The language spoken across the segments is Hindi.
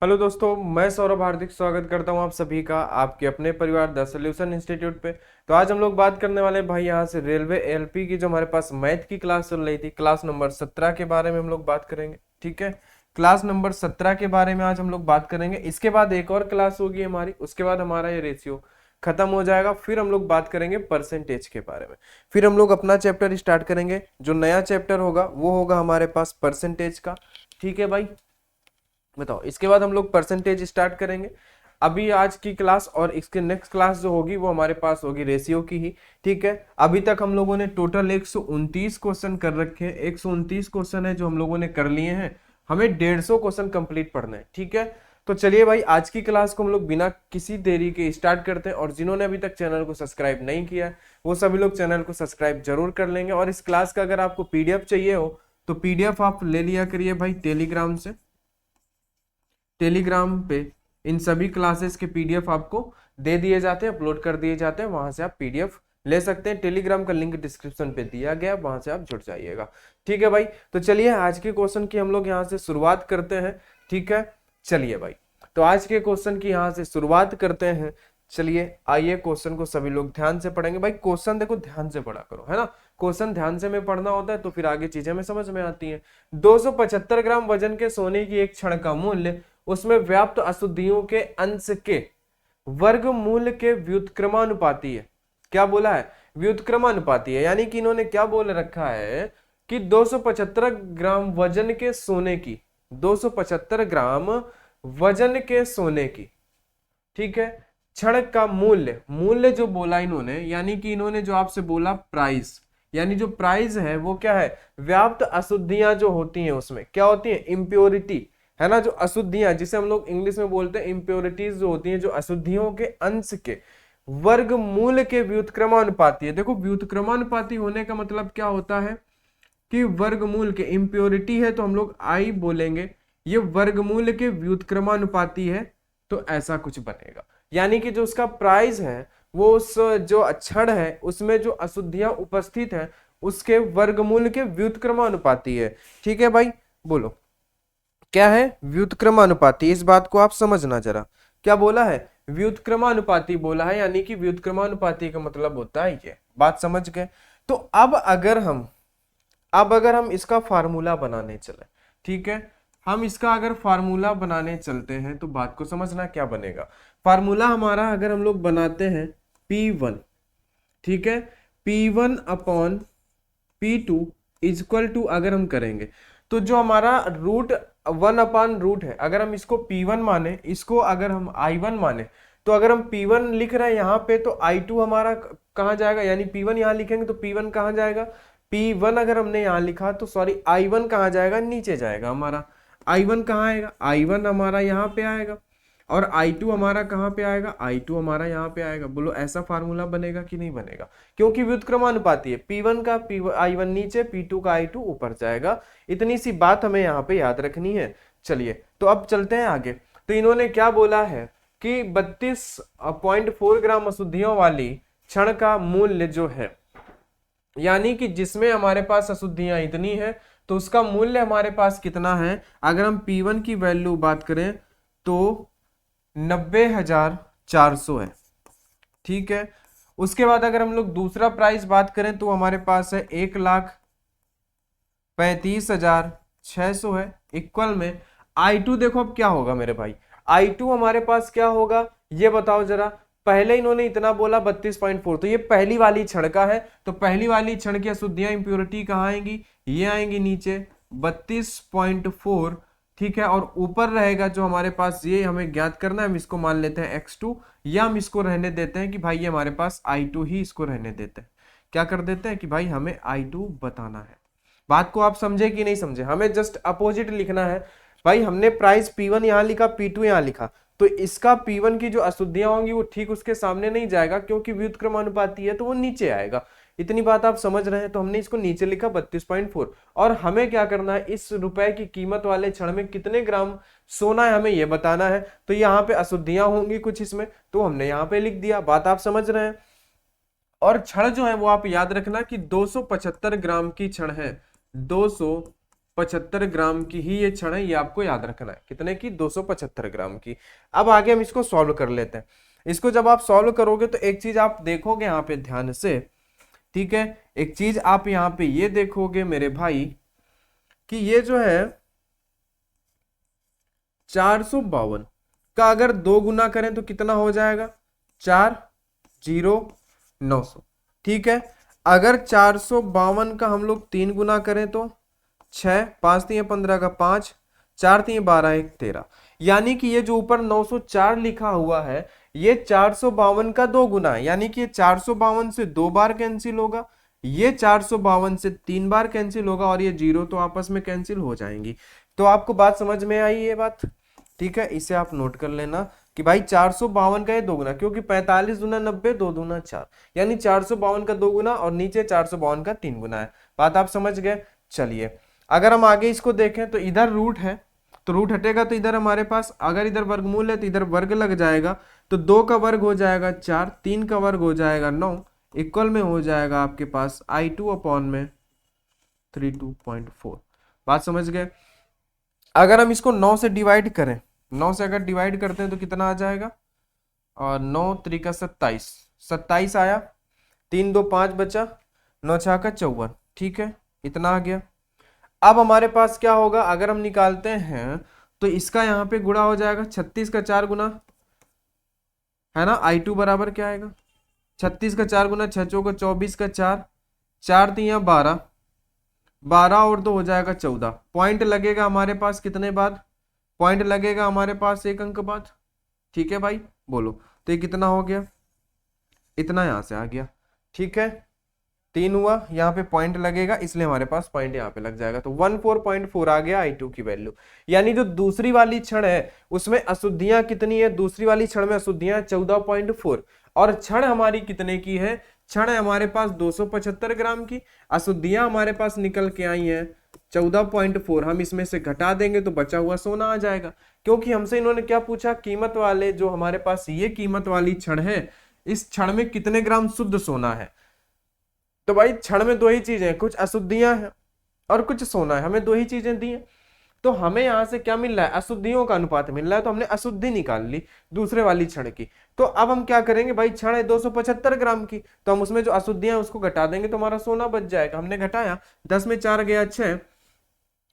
हेलो दोस्तों, मैं सौरभ हार्दिक स्वागत करता हूं आप सभी का आपके अपने परिवार द सॉल्यूशन इंस्टीट्यूट पे। तो आज हम लोग बात करने वाले हैं भाई यहाँ से रेलवे एलपी की जो हमारे पास मैथ की क्लास चल रही थी, क्लास नंबर 17 के बारे में हम लोग बात करेंगे। ठीक है, क्लास नंबर 17 के बारे में आज हम लोग बात करेंगे। इसके बाद एक और क्लास होगी हमारी, उसके बाद हमारा ये रेशियो खत्म हो जाएगा। फिर हम लोग बात करेंगे परसेंटेज के बारे में। फिर हम लोग अपना चैप्टर स्टार्ट करेंगे। जो नया चैप्टर होगा वो होगा हमारे पास परसेंटेज का। ठीक है भाई, बताओ। इसके बाद हम लोग परसेंटेज स्टार्ट करेंगे। अभी आज की क्लास और इसके नेक्स्ट क्लास जो होगी वो हमारे पास होगी रेशियो की ही। ठीक है, अभी तक हम लोगों ने टोटल 129 क्वेश्चन कर रखे हैं। 129 क्वेश्चन है जो हम लोगों ने कर लिए हैं। हमें 150 क्वेश्चन कंप्लीट पढ़ना है। ठीक है, तो चलिए भाई, आज की क्लास को हम लोग बिना किसी देरी के स्टार्ट करते हैं। और जिन्होंने अभी तक चैनल को सब्सक्राइब नहीं किया है वो सभी लोग चैनल को सब्सक्राइब जरूर कर लेंगे। और इस क्लास का अगर आपको पीडीएफ चाहिए हो तो पीडीएफ आप ले लिया करिए भाई टेलीग्राम से। टेलीग्राम पे इन सभी क्लासेस के पीडीएफ आपको दे दिए जाते हैं, अपलोड कर दिए जाते हैं। वहां से आप पीडीएफ ले सकते हैं। टेलीग्राम का लिंक डिस्क्रिप्शन पे दिया गया, वहां से आप जुड़ जाइएगा। ठीक है भाई, तो चलिए आज के क्वेश्चन की हम लोग यहाँ से शुरुआत करते हैं। ठीक है, चलिए भाई, तो आज के क्वेश्चन की यहाँ से शुरुआत करते हैं। चलिए आइए, क्वेश्चन को सभी लोग ध्यान से पढ़ेंगे। भाई क्वेश्चन देखो ध्यान से पढ़ा करो, है ना। क्वेश्चन ध्यान से में पढ़ना होता है तो फिर आगे चीजें में समझ में आती हैं। 275 ग्राम वजन के सोने की एक क्षण का मूल्य उसमें व्याप्त अशुद्धियों के अंश के वर्गमूल के व्युत्क्रमानुपाती है। क्या बोला है? व्युत्क्रमानुपाती है। यानी कि इन्होंने क्या बोल रखा है कि 275 ग्राम वजन के सोने की, 275 ग्राम वजन के सोने की, ठीक है, क्षण का मूल्य, मूल्य जो बोला इन्होंने, यानी कि इन्होंने जो आपसे बोला प्राइस, यानी जो प्राइस है वो क्या है? व्याप्त अशुद्धियां जो होती हैं उसमें क्या होती है? इम्प्योरिटी, है ना। जो अशुद्धियां, जिसे हम लोग इंग्लिश में बोलते हैं इम्प्योरिटीज, जो होती हैं, जो अशुद्धियों के अंश के वर्गमूल के व्युत्क्रमानुपाती है। देखो व्युत्क्रमानुपाती होने का मतलब क्या होता है कि वर्गमूल के, इम्प्योरिटी है तो हम लोग आई बोलेंगे, ये वर्गमूल के व्युत्क्रमानुपाती है तो ऐसा कुछ बनेगा। यानी कि जो उसका प्राइस है वो उस जो अक्षर है उसमें जो अशुद्धियां उपस्थित है उसके वर्गमूल के व्युत्क्रमानुपाती है। ठीक है भाई, बोलो क्या है? व्युत्क्रमानुपाती। इस बात को आप समझना जरा। क्या बोला है? व्युत्क्रमानुपाती बोला है। यानी कि व्युत्क्रमानुपाती का मतलब होता है ये। बात समझ गए? तो अब अगर हम इसका फार्मूला बनाने चले, ठीक है, हम इसका अगर फार्मूला बनाने चलते हैं तो बात को समझना क्या बनेगा। फार्मूला हमारा अगर हम लोग बनाते हैं P1, ठीक है, P1 upon P2 equal to, अगर हम करेंगे तो जो हमारा रूट 1 अपॉन रूट है, अगर हम इसको P1 माने, इसको अगर हम I1 माने, तो अगर हम P1 लिख रहे हैं यहाँ पे तो I2 हमारा कहाँ जाएगा? यानी P1 यहाँ लिखेंगे तो P1 कहाँ जाएगा? P1 अगर हमने यहाँ लिखा तो सॉरी I1 कहाँ जाएगा? नीचे जाएगा हमारा। I1 कहाँ आएगा? I1 हमारा यहाँ पे आएगा। और I2 हमारा कहाँ पे आएगा? I2 हमारा यहाँ पे आएगा। बोलो ऐसा फार्मूला बनेगा कि नहीं बनेगा? क्योंकि व्युत्क्रमानुपाती है। P1 का I1 नीचे, P2 का I2 ऊपर जाएगा। इतनी सी बात हमें यहाँ पे याद रखनी है। चलिए तो अब चलते हैं आगे। तो इन्होंने क्या बोला है कि 32.4 ग्राम अशुद्धियों वाली क्षण का मूल्य जो है, यानी कि जिसमें हमारे पास अशुद्धियां इतनी है तो उसका मूल्य हमारे पास कितना है? अगर हम P1 की वैल्यू बात करें तो 90,400 है। ठीक है, उसके बाद अगर हम लोग दूसरा प्राइस बात करें तो हमारे पास है 1,35,600 है। इक्वल में I2 देखो अब क्या होगा मेरे भाई? I2 हमारे पास क्या होगा ये बताओ जरा। पहले इन्होंने इतना बोला 32.4, तो ये पहली वाली क्षण का है, तो पहली वाली क्षण की अशुद्धियां, इंप्योरिटी कहाँ आएंगी? ये आएंगी नीचे 32.4। ठीक है, और ऊपर रहेगा जो हमारे पास, ये हमें ज्ञात करना है, हम इसको मान लेते हैं x2, या हम इसको रहने देते हैं कि भाई ये हमारे पास I2 ही, इसको रहने देते हैं। क्या कर देते हैं कि भाई हमें I2 बताना है। बात को आप समझे कि नहीं समझे? हमें जस्ट अपोजिट लिखना है। भाई हमने प्राइस P1 यहाँ लिखा, P2 यहाँ लिखा, तो इसका P1 की जो अशुद्धियां होंगी वो ठीक उसके सामने नहीं जाएगा, क्योंकि व्युत्क्रमानुपाती है तो वो नीचे आएगा। इतनी बात आप समझ रहे हैं? तो हमने इसको नीचे लिखा 32.4। और हमें क्या करना है? इस रुपए की कीमत वाले क्षण में कितने ग्राम सोना है हमें ये बताना है। तो यहाँ पे अशुद्धियां होंगी कुछ इसमें, तो हमने यहाँ पे लिख दिया। बात आप समझ रहे हैं? और क्षण जो है वो आप याद रखना कि 275 ग्राम की क्षण है। 275 275 ग्राम की ही ये छड़ है, ये आपको याद रखना है। कितने की? 275 ग्राम की। अब आगे हम इसको सॉल्व कर लेते हैं। इसको जब आप सॉल्व करोगे तो एक चीज आप देखोगे यहाँ पे ध्यान से, ठीक है, एक चीज आप यहाँ पे ये देखोगे मेरे भाई कि ये जो है 452 का अगर 2 गुना करें तो कितना हो जाएगा? 40900, ठीक है। अगर 452 का हम लोग 3 गुना करें तो 6, 5 3 15 का 5, 4 3 12 1 13, यानी कि ये जो ऊपर 904 लिखा हुआ है ये 452 का 2 गुना है, यानी कि ये 452 से 2 बार कैंसिल होगा, ये 452 से 3 बार कैंसिल होगा, और ये जीरो तो आपस में कैंसिल हो जाएंगी। तो आपको बात समझ में आई ये बात? ठीक है, इसे आप नोट कर लेना कि भाई 452 का ये 2 गुना, क्योंकि 45 दूना 90, 2 दूना 4, यानी 452 का 2 गुना और नीचे 452 का 3 गुना है। बात आप समझ गए? चलिए अगर हम आगे इसको देखें तो इधर रूट है, तो रूट हटेगा तो इधर हमारे पास, अगर इधर वर्गमूल है तो इधर वर्ग लग जाएगा, तो 2 का वर्ग हो जाएगा 4, 3 का वर्ग हो जाएगा 9, इक्वल में हो जाएगा आपके पास I2 अपॉन में 32.4। बात समझ गए? अगर हम इसको 9 से डिवाइड करें, 9 से अगर डिवाइड करते हैं तो कितना आ जाएगा? और 9 त्रिका 27, 27 आया, 3 2 5 बचा, 9 6 का 54, ठीक है, इतना आ गया। अब हमारे पास क्या होगा? अगर हम निकालते हैं तो इसका यहाँ पे गुणा हो जाएगा, 36 का 4 गुना, है ना, I2 बराबर क्या आएगा? 36 का 4 गुना, 6 चौका 24 का 4, 4 3 12, 12 और 2 हो जाएगा 14। पॉइंट लगेगा हमारे पास कितने बाद? पॉइंट लगेगा हमारे पास 1 अंक बाद, ठीक है भाई, बोलो तो ये कितना हो गया? इतना यहां से आ गया, ठीक है, 3 हुआ, यहाँ पे पॉइंट लगेगा इसलिए हमारे पास पॉइंट यहाँ पे लग जाएगा, तो 14.4 आ गया I2 की वैल्यू। यानी जो दूसरी वाली क्षण है उसमें अशुद्धियां कितनी है? दूसरी वाली क्षण में अशुद्धियां 14.4, और क्षण हमारी कितने की है? क्षण है हमारे पास 275 ग्राम की, अशुद्धियां हमारे पास निकल के आई हैं 14.4, हम इसमें से घटा देंगे तो बचा हुआ सोना आ जाएगा। क्योंकि हमसे इन्होंने क्या पूछा? कीमत वाले जो हमारे पास ये कीमत वाली क्षण है, इस क्षण में कितने ग्राम शुद्ध सोना है? तो भाई क्षण में 2 ही चीजें हैं, कुछ अशुद्धियां हैं और कुछ सोना है, हमें 2 ही चीजें दी हैं। तो हमें यहां से क्या मिल रहा है? अशुद्धियों का अनुपात मिल रहा है, तो हमने अशुद्धि निकाल ली दूसरे वाली क्षण की। तो अब हम क्या करेंगे भाई? क्षण है 275 ग्राम की, तो हम उसमें जो अशुद्धियां उसको घटा देंगे तो हमारा सोना बच जाएगा। हमने घटाया, 10 में 4 गया 6,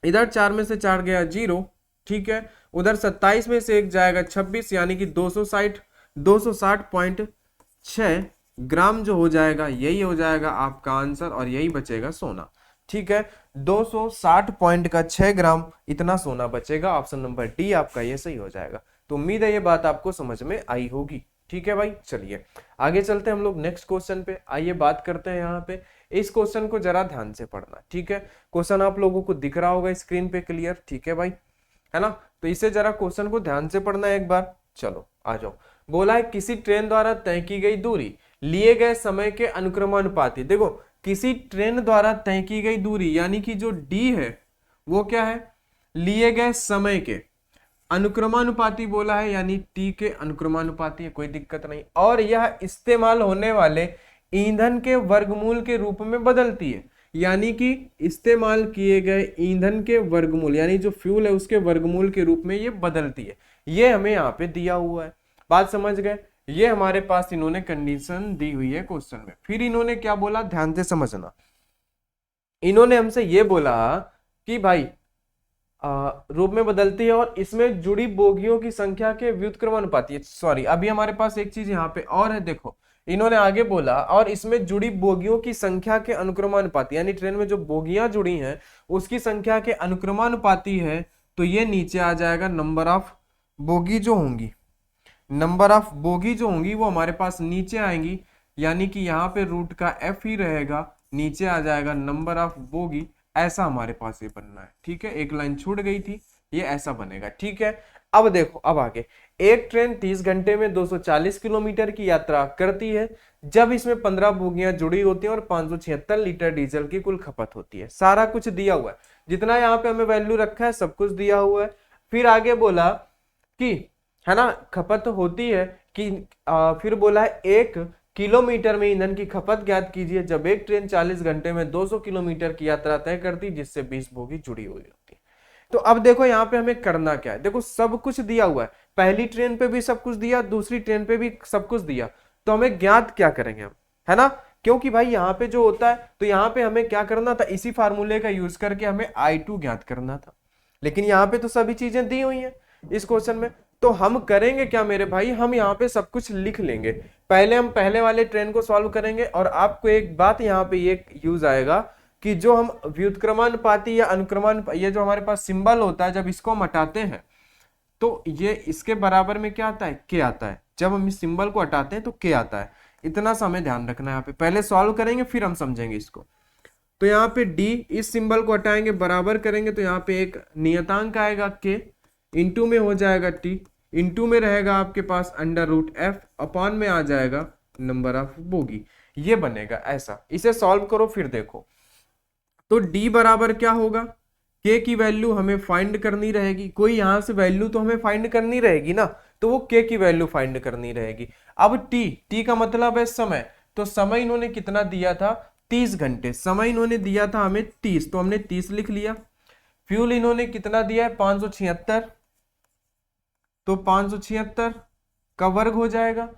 इधर 4 में से 4 गया 0, ठीक है, उधर 27 में से 1 जाएगा 26, यानी कि 260.6 ग्राम जो हो जाएगा यही हो जाएगा आपका आंसर, और यही बचेगा सोना, ठीक है, 260.6 ग्राम इतना सोना बचेगा। ऑप्शन नंबर डी आपका ये सही हो जाएगा। तो उम्मीद है ये बात आपको समझ में आई होगी, ठीक है भाई। चलिए आगे चलते हैं हम लोग नेक्स्ट क्वेश्चन पे। आइए बात करते हैं यहाँ पे, इस क्वेश्चन को जरा ध्यान से पढ़ना, ठीक है। क्वेश्चन आप लोगों को दिख रहा होगा स्क्रीन पे क्लियर, ठीक है भाई, है ना। तो इसे जरा क्वेश्चन को ध्यान से पढ़ना एक बार। चलो आ जाओ। बोला है किसी ट्रेन द्वारा तय की गई दूरी लिए गए समय के अनुक्रमानुपाती। देखो किसी ट्रेन द्वारा तय की गई दूरी यानी कि जो डी है वो क्या है? लिए गए समय के अनुक्रमानुपाती बोला है, यानी टी के अनुक्रमानुपाती है, कोई दिक्कत नहीं। और यह इस्तेमाल होने वाले ईंधन के वर्गमूल के रूप में बदलती है, यानी कि इस्तेमाल किए गए ईंधन के वर्गमूल यानी जो फ्यूल है उसके वर्गमूल के रूप में ये बदलती है। ये हमें यहाँ पे दिया हुआ है, बात समझ गए। ये हमारे पास इन्होंने कंडीशन दी हुई है क्वेश्चन में। फिर इन्होंने क्या बोला, ध्यान से समझना। इन्होंने हमसे ये बोला कि भाई रूप में बदलती है और इसमें जुड़ी बोगियों की संख्या के व्युत्क्रमानुपाती है। सॉरी, अभी हमारे पास एक चीज यहाँ पे और है, देखो इन्होंने आगे बोला और इसमें जुड़ी बोगियों की संख्या के अनुक्रमानुपाती, यानी ट्रेन में जो बोगियां जुड़ी हैं उसकी संख्या के अनुक्रमानुपाती है। तो ये नीचे आ जाएगा नंबर ऑफ बोगी जो होंगी, नंबर ऑफ बोगी जो होंगी वो हमारे पास नीचे आएंगी, यानी कि यहाँ पे रूट का एफ ही रहेगा, नीचे आ जाएगा नंबर ऑफ बोगी। ऐसा हमारे पास ये बनना है, ठीक है। एक लाइन छूट गई थी, ये ऐसा बनेगा, ठीक है। अब देखो, अब आगे, एक ट्रेन 30 घंटे में 240 किलोमीटर की यात्रा करती है जब इसमें 15 बोगियां जुड़ी होती हैं और 576 लीटर डीजल की कुल खपत होती है। सारा कुछ दिया हुआ है, जितना यहाँ पे हमें वैल्यू रखा है सब कुछ दिया हुआ है। फिर आगे बोला कि, है ना, खपत होती है कि फिर बोला है एक किलोमीटर में ईंधन की खपत ज्ञात कीजिए जब एक ट्रेन 40 घंटे में 200 किलोमीटर की यात्रा तय करती जिससे 20 बोगी जुड़ी हुई होती। तो अब देखो यहाँ पे हमें करना क्या है, देखो सब कुछ दिया हुआ है, पहली ट्रेन पे भी सब कुछ दिया, दूसरी ट्रेन पे भी सब कुछ दिया, तो हमें ज्ञात क्या करेंगे हम, है ना, क्योंकि भाई यहाँ पे जो होता है तो यहाँ पे हमें क्या करना था, इसी फार्मूले का यूज करके हमें I2 ज्ञात करना था, लेकिन यहाँ पे तो सभी चीजें दी हुई हैं इस क्वेश्चन में। तो हम करेंगे क्या मेरे भाई, हम यहाँ पे सब कुछ लिख लेंगे, पहले हम पहले वाले ट्रेन को सॉल्व करेंगे, और आपको एक बात यहाँ पे ये यूज आएगा कि जो हम व्युत्क्रमानुपाती या अनुक्रमान, ये जो हमारे पास सिंबल होता है जब इसको हम हटाते हैं तो ये इसके बराबर में क्या आता है, के आता है, जब हम इस सिंबल को हटाते हैं तो के आता है, इतना सा हमें ध्यान रखना है। यहाँ पे पहले सॉल्व करेंगे फिर हम समझेंगे इसको। तो यहाँ पे डी, इस सिंबल को हटाएंगे, बराबर करेंगे तो यहाँ पे एक नियतांक आएगा के, इंटू में हो जाएगा टी, इंटू में रहेगा आपके पास अंडर रूट एफ, अपॉन में आ जाएगा नंबर ऑफ बोगी, ये बनेगा ऐसा। इसे सॉल्व करो फिर देखो, तो डी बराबर क्या होगा, के की वैल्यू हमें फाइंड करनी रहेगी, कोई यहां से वैल्यू तो हमें फाइंड करनी रहेगी ना, तो वो के की वैल्यू फाइंड करनी रहेगी। अब टी, टी का मतलब है समय, तो समय इन्होंने कितना दिया था, 30 घंटे, समय इन्होंने दिया था हमें 30, तो हमने 30 लिख लिया। फ्यूल इन्होंने कितना दिया है 576, तो 576 का वर्ग हो जाएगा,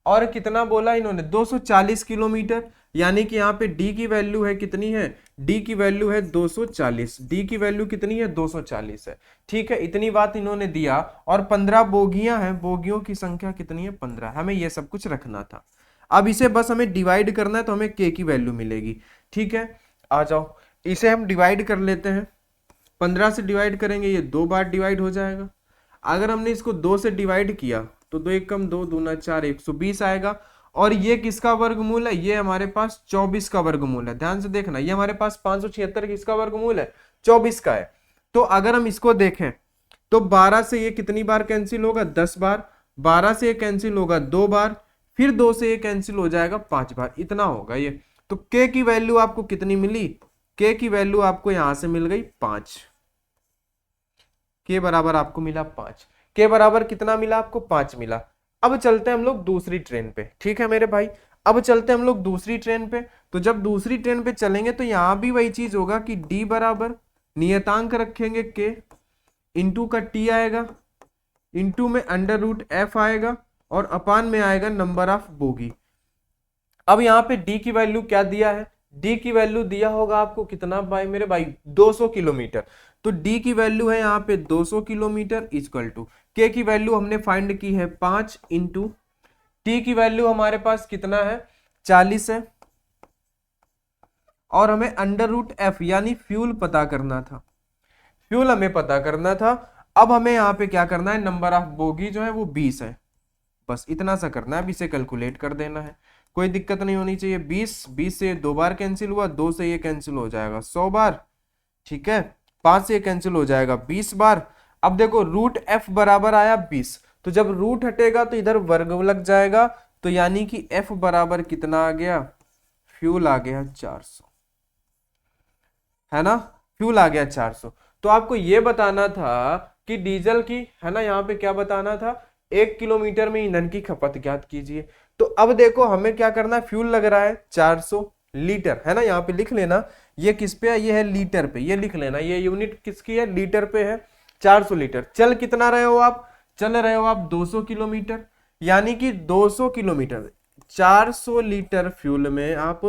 और कितना बोला इन्होंने 240 किलोमीटर, यानी कि यहाँ पे डी की वैल्यू है कितनी है, डी की वैल्यू है 240, डी की वैल्यू कितनी है 240 है, ठीक है, इतनी बात इन्होंने दिया। और 15 बोगियां हैं, बोगियों की संख्या कितनी है 15, हमें ये सब कुछ रखना था। अब इसे बस हमें डिवाइड करना है तो हमें के की वैल्यू मिलेगी, ठीक है, आ जाओ इसे हम डिवाइड कर लेते हैं, 15 से डिवाइड करेंगे ये 2 बार डिवाइड हो जाएगा, अगर हमने इसको 2 से डिवाइड किया तो 2 एक कम 2 दूना 4, 120 आएगा, और ये किसका वर्गमूल है, ये हमारे पास 24 का वर्गमूल है, ध्यान से देखना, ये हमारे पास 576 किसका वर्गमूल है 24 का है। तो अगर हम इसको देखें तो 12 से ये कितनी बार कैंसिल होगा 10 बार, 12 से ये कैंसिल होगा 2 बार, फिर 2 से ये कैंसिल हो जाएगा 5 बार, इतना होगा ये। तो के की वैल्यू आपको कितनी मिली, के की वैल्यू आपको यहां से मिल गई 5, के बराबर आपको मिला 5, के बराबर कितना मिला आपको 5 मिला। अब चलते हैं हम लोग दूसरी ट्रेन पे, ठीक है मेरे भाई, अब चलते हैं हम लोग दूसरी ट्रेन पे। तो जब दूसरी ट्रेन पे चलेंगे तो यहां भी वही चीज होगा कि डी बराबर नियतांक रखेंगे के, इंटू का टी आएगा, इंटू में अंडर रूट एफ आएगा, और अपान में आएगा नंबर ऑफ बोगी। अब यहाँ पे डी की वैल्यू क्या दिया है, डी की वैल्यू दिया होगा आपको कितना भाई मेरे भाई 200 किलोमीटर, तो डी की वैल्यू है यहाँ पे 200 किलोमीटर इक्वल टू के की वैल्यू हमने फाइंड की है 5 इंटू टी की वैल्यू हमारे पास कितना है 40 है, और हमें अंडर रूट एफ यानी फ्यूल पता करना था, फ्यूल हमें पता करना था। अब हमें यहाँ पे क्या करना है, नंबर ऑफ बोगी जो है वो 20 है, बस इतना सा करना है, अब इसे कैलकुलेट कर देना है, कोई दिक्कत नहीं होनी चाहिए। 20 से 2 बार कैंसिल हुआ, 2 से ये कैंसिल हो जाएगा 100 बार, ठीक है, 5 से ये कैंसिल हो जाएगा 20 बार। अब देखो रूट एफ बराबर आया 20, तो जब रूट हटेगा तो इधर वर्ग लग जाएगा, तो यानी कि एफ बराबर कितना आ गया, फ्यूल आ गया 400, है ना, फ्यूल आ गया 400। तो आपको ये बताना था कि डीजल की, है ना, यहाँ पे क्या बताना था, 1 किलोमीटर में ईंधन की खपत ज्ञात कीजिए। तो अब देखो हमें क्या करना है, फ्यूल लग रहा है 400 लीटर, है ना, यहाँ पे लिख लेना, ये किस पे है, ये है लीटर पे, ये लिख लेना, ये यूनिट किसकी है, लीटर पे है, 400 लीटर। चल कितना रहे हो आप, चल रहे हो आप 200 किलोमीटर, यानी कि 200 किलोमीटर, 400 लीटर फ्यूल में आप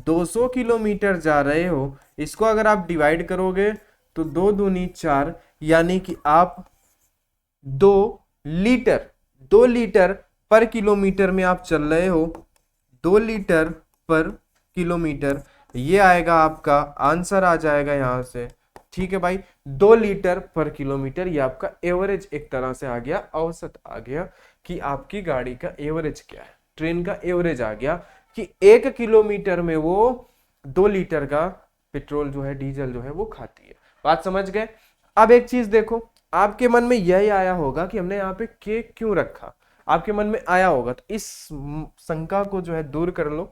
200 किलोमीटर जा रहे हो, इसको अगर आप डिवाइड करोगे तो 2 दूनी 4, यानी कि आप 2 लीटर पर किलोमीटर में आप चल रहे हो, 2 लीटर पर किलोमीटर, ये आएगा आपका आंसर आ जाएगा यहां से, ठीक है भाई, 2 लीटर पर किलोमीटर, ये आपका एवरेज एक तरह से आ गया, औसत आ गया कि आपकी गाड़ी का एवरेज क्या है, ट्रेन का एवरेज आ गया कि 1 किलोमीटर में वो 2 लीटर का पेट्रोल जो है, डीजल जो है वो खाती है। बात समझ गए। अब एक चीज देखो, आपके मन में यही आया होगा कि हमने यहाँ पे के क्यों रखा, आपके मन में आया होगा, तो इस शंका को जो है दूर कर लो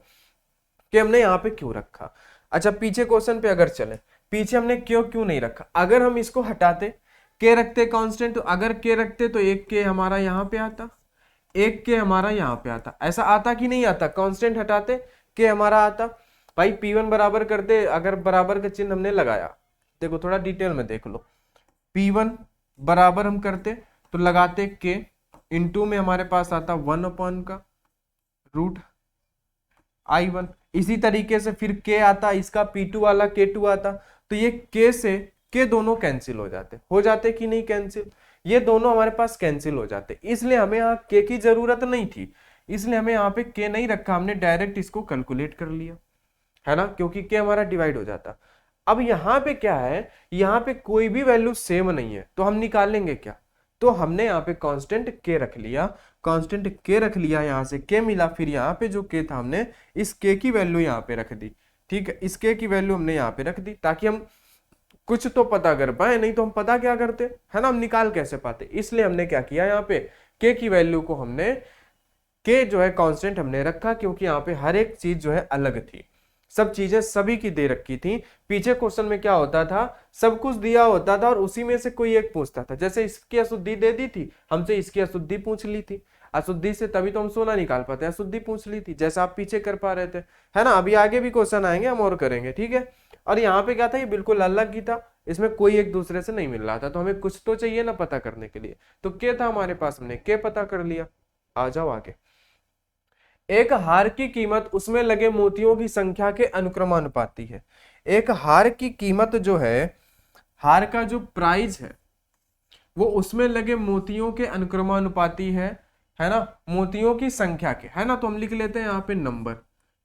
कि हमने यहाँ पे क्यों रखा। अच्छा पीछे क्वेश्चन पे अगर चले, पीछे हमने क्यों नहीं रखा, अगर हम इसको हटाते, के रखते कांस्टेंट, तो अगर के रखते तो एक के हमारा यहाँ पे आता, एक के हमारा यहाँ पे आता, ऐसा आता कि नहीं आता, कांस्टेंट हटाते के हमारा आता। भाई P1 बराबर करते, अगर बराबर का चिन्ह हमने लगाया, देखो थोड़ा डिटेल में देख लो, P1 बराबर हम करते तो लगाते के, इनटू में हमारे पास आता 1 अपॉन का रूट I1। इसी तरीके से फिर के आता, इसका P2 वाला K2 आता, तो ये के से के दोनों कैंसिल हो जाते कि नहीं कैंसिल, ये दोनों हमारे पास कैंसिल हो जाते, इसलिए हमें यहाँ के की जरूरत नहीं थी, इसलिए हमें यहाँ पे के नहीं रखा, हमने डायरेक्ट इसको कैलकुलेट कर लिया, है ना, क्योंकि के हमारा डिवाइड हो जाता। अब यहाँ पे क्या है, यहाँ पे कोई भी वैल्यू सेम नहीं है, तो हम निकालेंगे क्या, तो हमने यहाँ पे कांस्टेंट के रख लिया, कांस्टेंट के रख लिया, यहाँ से के मिला, फिर यहाँ पे जो के था हमने इस के की वैल्यू यहाँ पे रख दी, ठीक है, इस के की वैल्यू हमने यहाँ पे रख दी, ताकि हम कुछ तो पता कर पाए, नहीं तो हम पता क्या करते, है ना, हम निकाल कैसे पाते, इसलिए हमने क्या किया, यहाँ पे के की वैल्यू को हमने, के जो है कांस्टेंट हमने रखा, क्योंकि यहाँ पे हर एक चीज जो है अलग थी, सब चीजें सभी की दे रखी थी। पीछे क्वेश्चन में क्या होता था, सब कुछ दिया होता था और उसी में से कोई एक पूछता था, जैसे इसकी अशुद्धि दे दी थी, हमसे इसकी अशुद्धि पूछ ली थी, अशुद्धि से तभी तो हम 16 निकाल पाते, अशुद्धि पूछ ली थी, जैसा आप पीछे कर पा रहे थे, है ना। अभी आगे भी क्वेश्चन आएंगे, हम और करेंगे, ठीक है। और यहाँ पे क्या था, ये बिल्कुल अलग ही था, इसमें कोई एक दूसरे से नहीं मिल रहा था, तो हमें कुछ तो चाहिए ना पता करने के लिए, तो के था हमारे पास, हमने के पता कर लिया। आ जाओ आगे। एक हार की कीमत उसमें लगे मोतियों की संख्या के अनुक्रमानुपाती है। एक हार की कीमत जो है, हार का जो प्राइस है वो उसमें लगे मोतियों के अनुक्रमानुपाती है ना, मोतियों की संख्या के, है ना, तो हम लिख लेते हैं यहाँ पे नंबर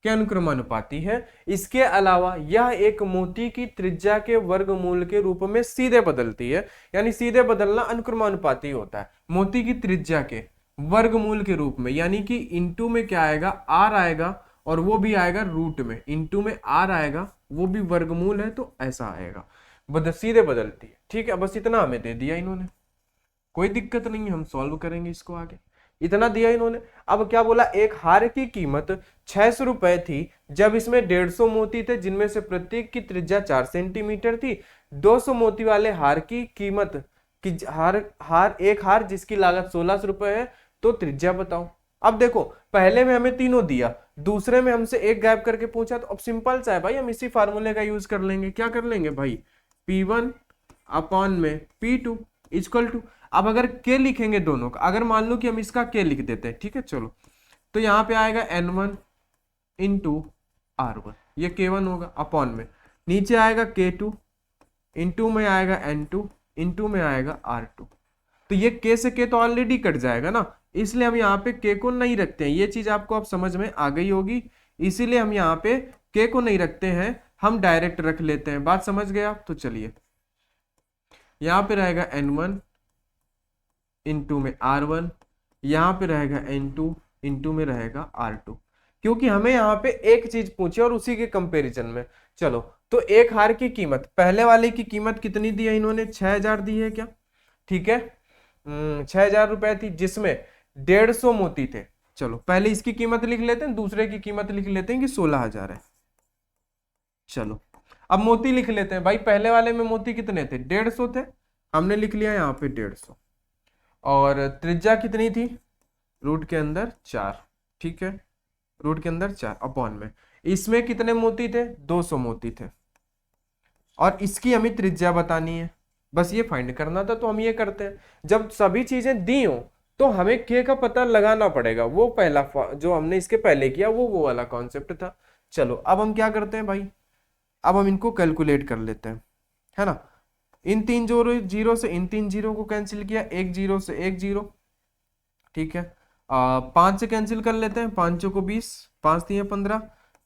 के अनुक्रमानुपाती है। इसके अलावा यह एक मोती की त्रिज्या के वर्गमूल के रूप में सीधे बदलती है, यानी सीधे बदलना अनुक्रमानुपाती होता है, मोती की त्रिज्या के वर्गमूल के रूप में, यानी कि इनटू में क्या आएगा, आर आएगा, और वो भी आएगा रूट में, इनटू में आर आएगा, वो भी वर्गमूल है तो ऐसा आएगा, सीधे बदलती है, ठीक है। बस इतना हमें दे दिया इन्होंने, कोई दिक्कत नहीं है, हम सॉल्व करेंगे इसको आगे, इतना दिया इन्होंने। अब क्या बोला, एक हार की कीमत 600 रुपए थी जब इसमें 150 मोती थे, जिनमें से प्रत्येक की त्रिज्या 4 सेंटीमीटर थी। 200 मोती वाले हार की कीमत की एक हार जिसकी लागत 1600 रुपए है, तो त्रिज्या बताओ। अब देखो, पहले में हमें तीनों दिया, दूसरे में हमसे एक गायब करके पूछा, तो अब सिंपल सा है भाई, हम इसी फार्मूले का यूज कर लेंगे। क्या कर लेंगे भाई, P1 अपॉन में P2 इक्वल टू, अब अगर के लिखेंगे दोनों का, अगर मान लो कि हम इसका के लिख देते हैं, ठीक है, चलो, तो यहाँ पे आएगा N1 इंटू R1, ये K1 होगा, अपॉन में नीचे आएगा K2, इंटू में आएगा N2, इंटू में आएगा R2। तो ये के से के तो ऑलरेडी कट जाएगा ना, इसलिए हम यहाँ पे के को नहीं रखते हैं, ये चीज आपको अब समझ में आ गई होगी, इसीलिए हम यहाँ पे के को नहीं रखते हैं, हम डायरेक्ट रख लेते हैं। बात समझ गया, तो चलिए यहाँ पे रहेगा N1 इंटू में R1, यहाँ पे रहेगा N2 इंटू में रहेगा R2, क्योंकि हमें यहाँ पे एक चीज पूछी और उसी के कंपैरिजन में। चलो, तो एक हार की कीमत, पहले वाले की कीमत कितनी दी है इन्होंने, 6000 दी है क्या, ठीक है, 6000 रुपए थी, जिसमें 150 मोती थे। चलो पहले इसकी कीमत लिख लेते हैं, दूसरे की कीमत लिख लेते हैं कि 16000 है। चलो अब मोती लिख लेते हैं भाई, पहले वाले में मोती कितने थे, 150 थे, हमने लिख लिया यहाँ पे 150, और त्रिज्या कितनी थी, रूट के अंदर 4, ठीक है, रूट के अंदर 4 अपॉन में, इसमें कितने मोती थे, 200 मोती थे, और इसकी हमें त्रिज्या बतानी है, बस ये फाइंड करना था, तो हम ये करते हैं। जब सभी चीजें दी हो तो हमें के का पता लगाना पड़ेगा, वो पहला जो हमने इसके पहले किया वो वाला कॉन्सेप्ट था। चलो अब हम क्या करते हैं भाई, अब हम इनको कैलकुलेट कर लेते हैं, है ना। इन 3 जीरो से इन 3 जीरो को कैंसिल किया, 1 जीरो से 1 जीरो, ठीक है, 5 से कैंसिल कर लेते हैं, 5 को 20, 5 3 15,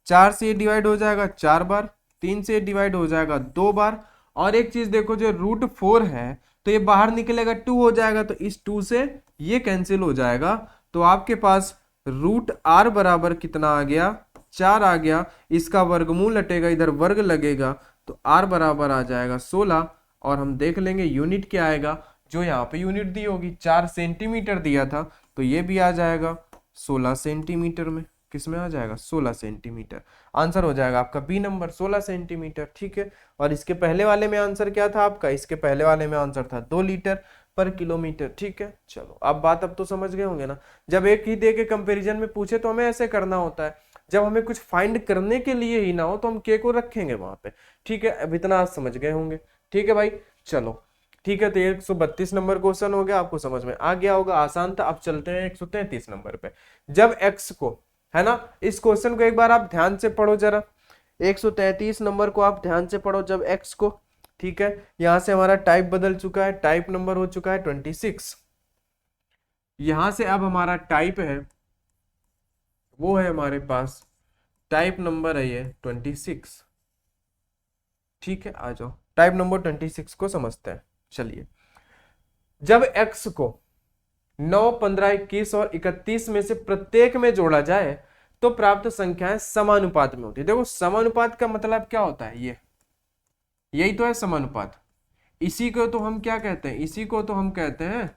4 से ये डिवाइड हो जाएगा 4 बार, 3 से डिवाइड हो जाएगा 2 बार, और एक चीज देखो, जो रूट 4 है तो ये बाहर निकलेगा 2 हो जाएगा, तो इस 2 से ये कैंसिल हो जाएगा, तो आपके पास रूट r बराबर कितना आ गया, 4 आ गया, इसका वर्गमूल हटेगा, इधर वर्ग लगेगा, तो r बराबर आ जाएगा 16, और हम देख लेंगे यूनिट क्या आएगा, जो यहाँ पे यूनिट दी होगी, 4 सेंटीमीटर दिया था, तो ये भी आ जाएगा 16 सेंटीमीटर में, किस में आ जाएगा, 16 सेंटीमीटर, आंसर हो जाएगा आपका बी नंबर 16 सेंटीमीटर, ठीक है। और इसके पहले वाले में आंसर क्या था आपका, इसके पहले वाले में आंसर था 2 लीटर, पर किलोमीटर। ठीक है, चलो अब बात अब तो समझ गए होंगे ना। जब एक ही दे के कंपैरिजन में पूछे तो हमें ऐसे करना होता है, जब हमें कुछ फाइंड करने के लिए ही ना हो तो हम के को रखेंगे वहां पे। ठीक है, अब इतना आप समझ गए होंगे। ठीक है भाई, चलो ठीक है। तो 132 नंबर क्वेश्चन हो गया, आपको समझ में आ गया होगा, आसान था। अब चलते हैं 133 नंबर पे। जब एक्स को, है ना, इस क्वेश्चन को एक बार आप ध्यान से पढ़ो जरा। 133 नंबर को आप ध्यान से पढ़ो। जब एक्स को, ठीक है, यहां से हमारा टाइप बदल चुका है, टाइप नंबर हो चुका है 26। यहां से अब हमारा टाइप है वो है हमारे पास, टाइप नंबर है ये 26। ठीक है, आ जाओ टाइप नंबर 26 को समझते हैं। चलिए, जब x को 9, 15, 21 और 31 में से प्रत्येक में जोड़ा जाए तो प्राप्त संख्याएं समानुपात में होती है। देखो समानुपात का मतलब क्या होता है, ये यही तो है समानुपात। इसी को तो हम क्या कहते हैं, इसी को तो हम कहते हैं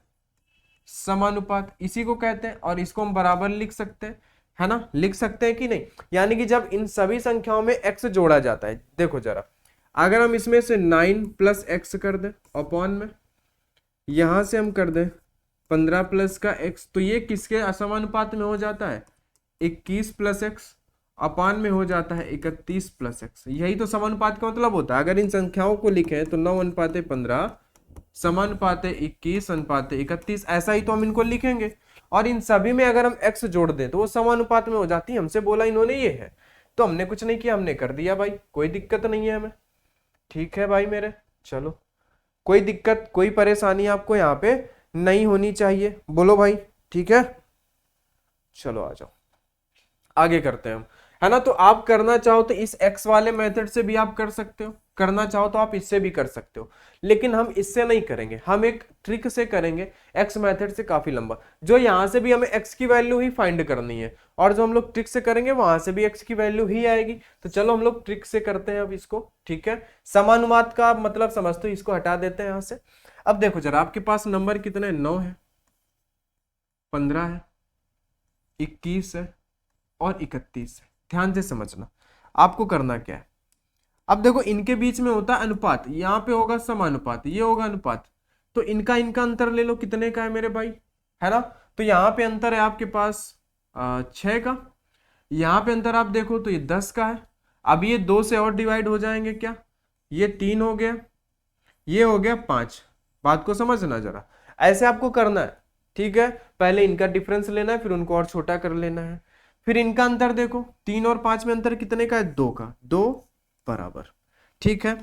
समानुपात, इसी को कहते हैं। और इसको हम बराबर लिख सकते हैं, है ना, लिख सकते हैं कि नहीं। यानी कि जब इन सभी संख्याओं में x जोड़ा जाता है, देखो जरा, अगर हम इसमें से 9 प्लस एक्स कर दें अपॉन में, यहां से हम कर दें 15 प्लस का x, तो ये किसके असमानुपात में हो जाता है, 21 प्लस एक्स अपान में हो जाता है 31 प्लस एक्स। यही तो समानुपात का मतलब होता है। अगर इन संख्याओं को लिखें तो 9 अनुपाते 15 समानुपाते 21 अनुपाते 31, ऐसा ही तो हम इनको लिखेंगे। और इन सभी में अगर हम x जोड़ दें तो वो समानुपात में हो जाती है। हमसे बोला इन्होंने ये है, तो हमने कुछ नहीं किया, हमने कर दिया भाई, कोई दिक्कत नहीं है हमें। ठीक है भाई मेरे, चलो कोई दिक्कत कोई परेशानी आपको यहाँ पे नहीं होनी चाहिए, बोलो भाई। ठीक है, चलो आ जाओ आगे करते हैं हम, है ना। तो आप करना चाहो तो इस x वाले मेथड से भी आप कर सकते हो, करना चाहो तो आप इससे भी कर सकते हो, लेकिन हम इससे नहीं करेंगे, हम एक ट्रिक से करेंगे। x मेथड से काफी लंबा, जो यहां से भी हमें x की वैल्यू ही फाइंड करनी है, और जो हम लोग ट्रिक से करेंगे वहां से भी x की वैल्यू ही आएगी। तो चलो हम लोग ट्रिक से करते हैं अब इसको। ठीक है, समानुपात का मतलब समझते हो, इसको हटा देते हैं यहां से। अब देखो जरा, आपके पास नंबर कितने, 9 है, 15 है, 21 है और 31 है। ध्यान से समझना, आपको करना क्या है। अब देखो इनके बीच में होता है अनुपात, यहाँ पे होगा समानुपात, ये होगा अनुपात। तो इनका इनका अंतर ले लो, कितने का है मेरे भाई, है ना। तो यहाँ पे अंतर है आपके पास 6 का। यहाँ पे अंतर आप देखो तो ये 10 का है। अब ये 2 से और डिवाइड हो जाएंगे क्या, ये 3 हो गया, ये हो गया 5। बात को समझना जरा, ऐसे आपको करना है। ठीक है, पहले इनका डिफरेंस लेना है, फिर उनको और छोटा कर लेना है। फिर इनका अंतर देखो, 3 और 5 में अंतर कितने का है, 2 का, 2 बराबर। ठीक है,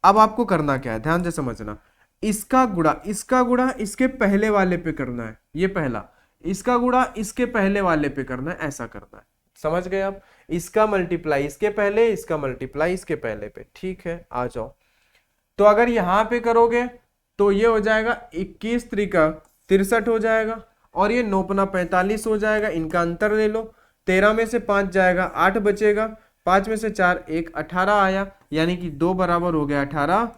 अब आपको करना क्या है, ध्यान से समझना। इसका गुणा इसके पहले वाले पे करना है, ये पहला, इसका गुणा इसके पहले वाले पे करना है, ऐसा करना है। समझ गए आप, इसका मल्टीप्लाई इसके पहले, इसका मल्टीप्लाई इसके पहले पे। ठीक है, आ जाओ। तो अगर यहां पे करोगे तो ये हो जाएगा 21 त्रिका 63 हो जाएगा, और ये 9 पना 45 हो जाएगा। इनका अंतर ले लो, 13 में से 5 जाएगा, 8 बचेगा, 5 में से 4 1, 18 आया, यानी कि 2 बराबर हो गया 18।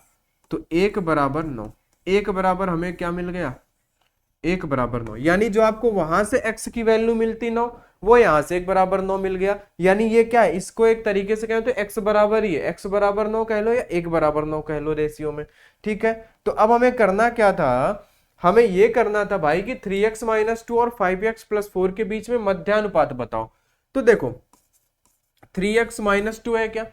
तो 1 बराबर 9, 1 बराबर हमें क्या मिल गया, 1 बराबर 9। यानी जो आपको वहां से x की वैल्यू मिलती 9, वो यहां से 1 बराबर 9 मिल गया। यानी ये क्या है, इसको एक तरीके से कहें तो x बराबर ही है, x बराबर 9 कह लो या 1 बराबर 9 कह लो रेशियो में। ठीक है, तो अब हमें करना क्या था, हमें ये करना था भाई कि 3x - 2 और 5x + 4 के बीच में मध्यानुपात बताओ। तो देखो 3x - 2 है क्या,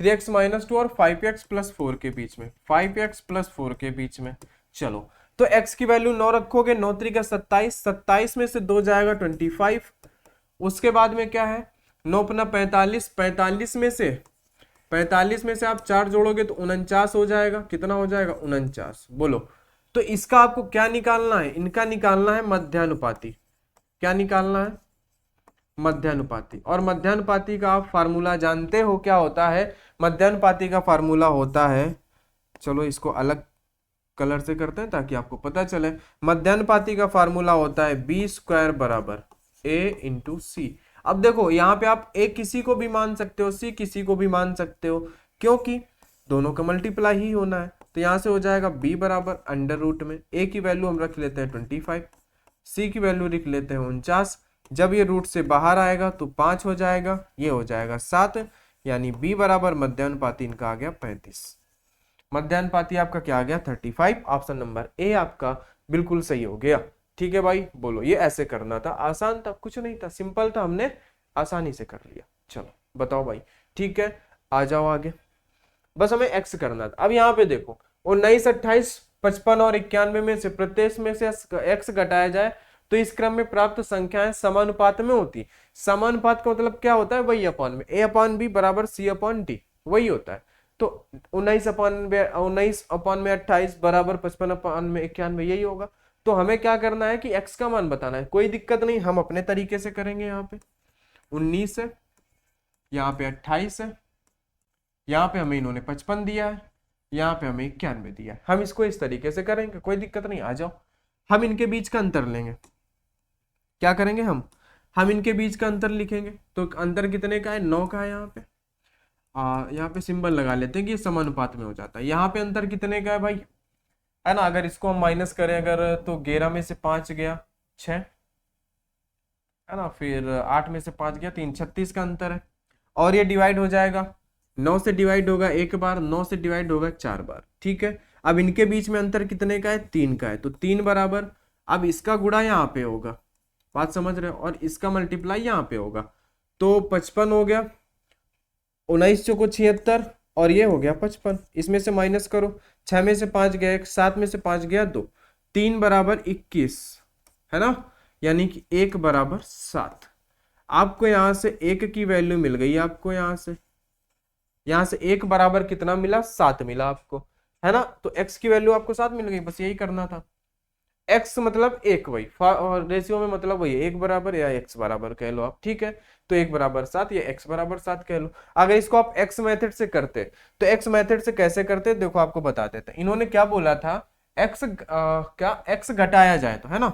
3x - 2 और 5x + 4 के बीच में, 5x + 4 के बीच में। चलो, तो x की वैल्यू 9 रखोगे, 9 त्रिका 27, 27 में से 2 जाएगा 25। उसके बाद में क्या है, 9 पना 45, 45 में से आप 4 जोड़ोगे तो 49 हो जाएगा। कितना हो जाएगा, 49। बोलो, तो इसका आपको क्या निकालना है, इनका निकालना है मध्यानुपाती। क्या निकालना है, मध्यानुपाती। और मध्यानुपाती का आप फार्मूला जानते हो क्या होता है, मध्यानुपाती का फार्मूला होता है, चलो इसको अलग कलर से करते हैं ताकि आपको पता चले। मध्यानुपाती का फार्मूला होता है b² बराबर a × c। अब देखो यहाँ पे आप a किसी को भी मान सकते हो, c किसी को भी मान सकते हो, क्योंकि दोनों का मल्टीप्लाई ही होना है। तो यहाँ से हो जाएगा b बराबर √ में a की वैल्यू हम रख लेते हैं 25, c की वैल्यू लिख लेते हैं 49। जब ये रूट से बाहर आएगा तो 5 हो जाएगा, ये हो जाएगा 7, यानी b बराबर मध्यानुपाती इनका आ गया 35। मध्यानुपाती आपका क्या आ गया, 35। ऑप्शन नंबर ए आपका बिल्कुल सही हो गया। ठीक है भाई, बोलो, ये ऐसे करना था, आसान था, कुछ नहीं था, सिंपल था, हमने आसानी से कर लिया। चलो बताओ भाई। ठीक है, आ जाओ आगे। बस हमें एक्स करना था। अब यहाँ पे देखो, 19, 28, 55 और 91 में से प्रत्येक में से एक्स घटाया जाए तो इस क्रम में प्राप्त संख्याएं समानुपात में होती। समानुपात का मतलब क्या होता है? वही अपॉन में, ए अपॉन बी बराबर सी अपॉन डी, वही होता है। तो 19 अपॉन में 28 बराबर 55 अपॉन में 91, यही होगा। तो हमें क्या करना है कि एक्स का मान बताना है। कोई दिक्कत नहीं, हम अपने तरीके से करेंगे। यहाँ पे 19 है, यहाँ पे 28 है, यहाँ पे हमें इन्होंने 55 दिया है, यहाँ पे हमें 91 दिया है। हम इसको इस तरीके से करेंगे, कोई दिक्कत नहीं, आ जाओ। हम इनके बीच का अंतर लेंगे। क्या करेंगे हम इनके बीच का अंतर लिखेंगे। तो अंतर कितने का है? 9 का है। यहाँ पे यहाँ पे सिंबल लगा लेते हैं कि ये समानुपात में हो जाता है। यहाँ पे अंतर कितने का है भाई? है ना, अगर इसको हम माइनस करें अगर, तो 11 में से 5 गया 6, है ना, फिर 8 में से 5 गया 3, 36 का अंतर है। और ये डिवाइड हो जाएगा, 9 से डिवाइड होगा एक बार, 9 से डिवाइड होगा 4 बार। ठीक है, अब इनके बीच में अंतर कितने का है? 3 का है। तो 3 बराबर, अब इसका गुणा यहाँ पे होगा, बात समझ रहे हो, और इसका मल्टीप्लाई यहाँ पे होगा। तो 55 हो गया, 19 चौको 76, और ये हो गया 55। इसमें से माइनस करो, 6 में से 5 गया 1, 7 में से 5 गया 2, 3 बराबर 21, है ना, यानी कि 1 बराबर 7। आपको यहाँ से 1 की वैल्यू मिल गई, आपको यहाँ से 1 बराबर कितना मिला? 7 मिला आपको, है ना। तो x की वैल्यू आपको 7 मिल गई, बस यही करना था। x मतलब 1, वही और रेशियो में मतलब वही 1 बराबर या x बराबर कह लो आप। ठीक है, तो 1 बराबर 7 या x बराबर 7 कह लो। अगर इसको आप x मेथड से करते तो x मेथड से कैसे करते, देखो आपको बता देते। इन्होंने क्या बोला था? क्या x घटाया जाए तो, है ना।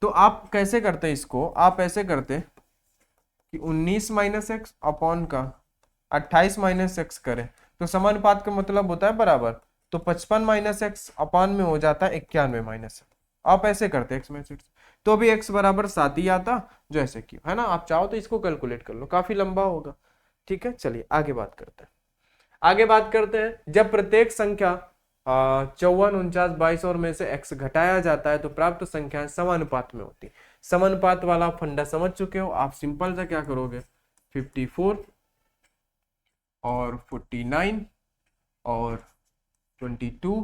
तो आप कैसे करते इसको? आप ऐसे करते कि 19 माइनस एक्स अपॉन का 28 माइनस एक्स करें तो समानुपात का मतलब होता है बराबर। तो 55 माइनस एक्स अपॉन में हो जाता है 91 माइनस। आप ऐसे करते एक्स में तो अभी एक्स बराबर 7 ही आता जो ऐसे क्यों, है ना। आप चाहो तो इसको कैलकुलेट कर लो, काफी लंबा होगा। ठीक है, चलिए आगे बात करते हैं। आगे बात करते हैं, जब प्रत्येक संख्या 54, 49, 22 और में से x घटाया जाता है तो प्राप्त संख्याएं समानुपात में होती। समानुपात वाला आप फंडा समझ चुके हो। आप सिंपल सा क्या करोगे, 54 और 49 और 22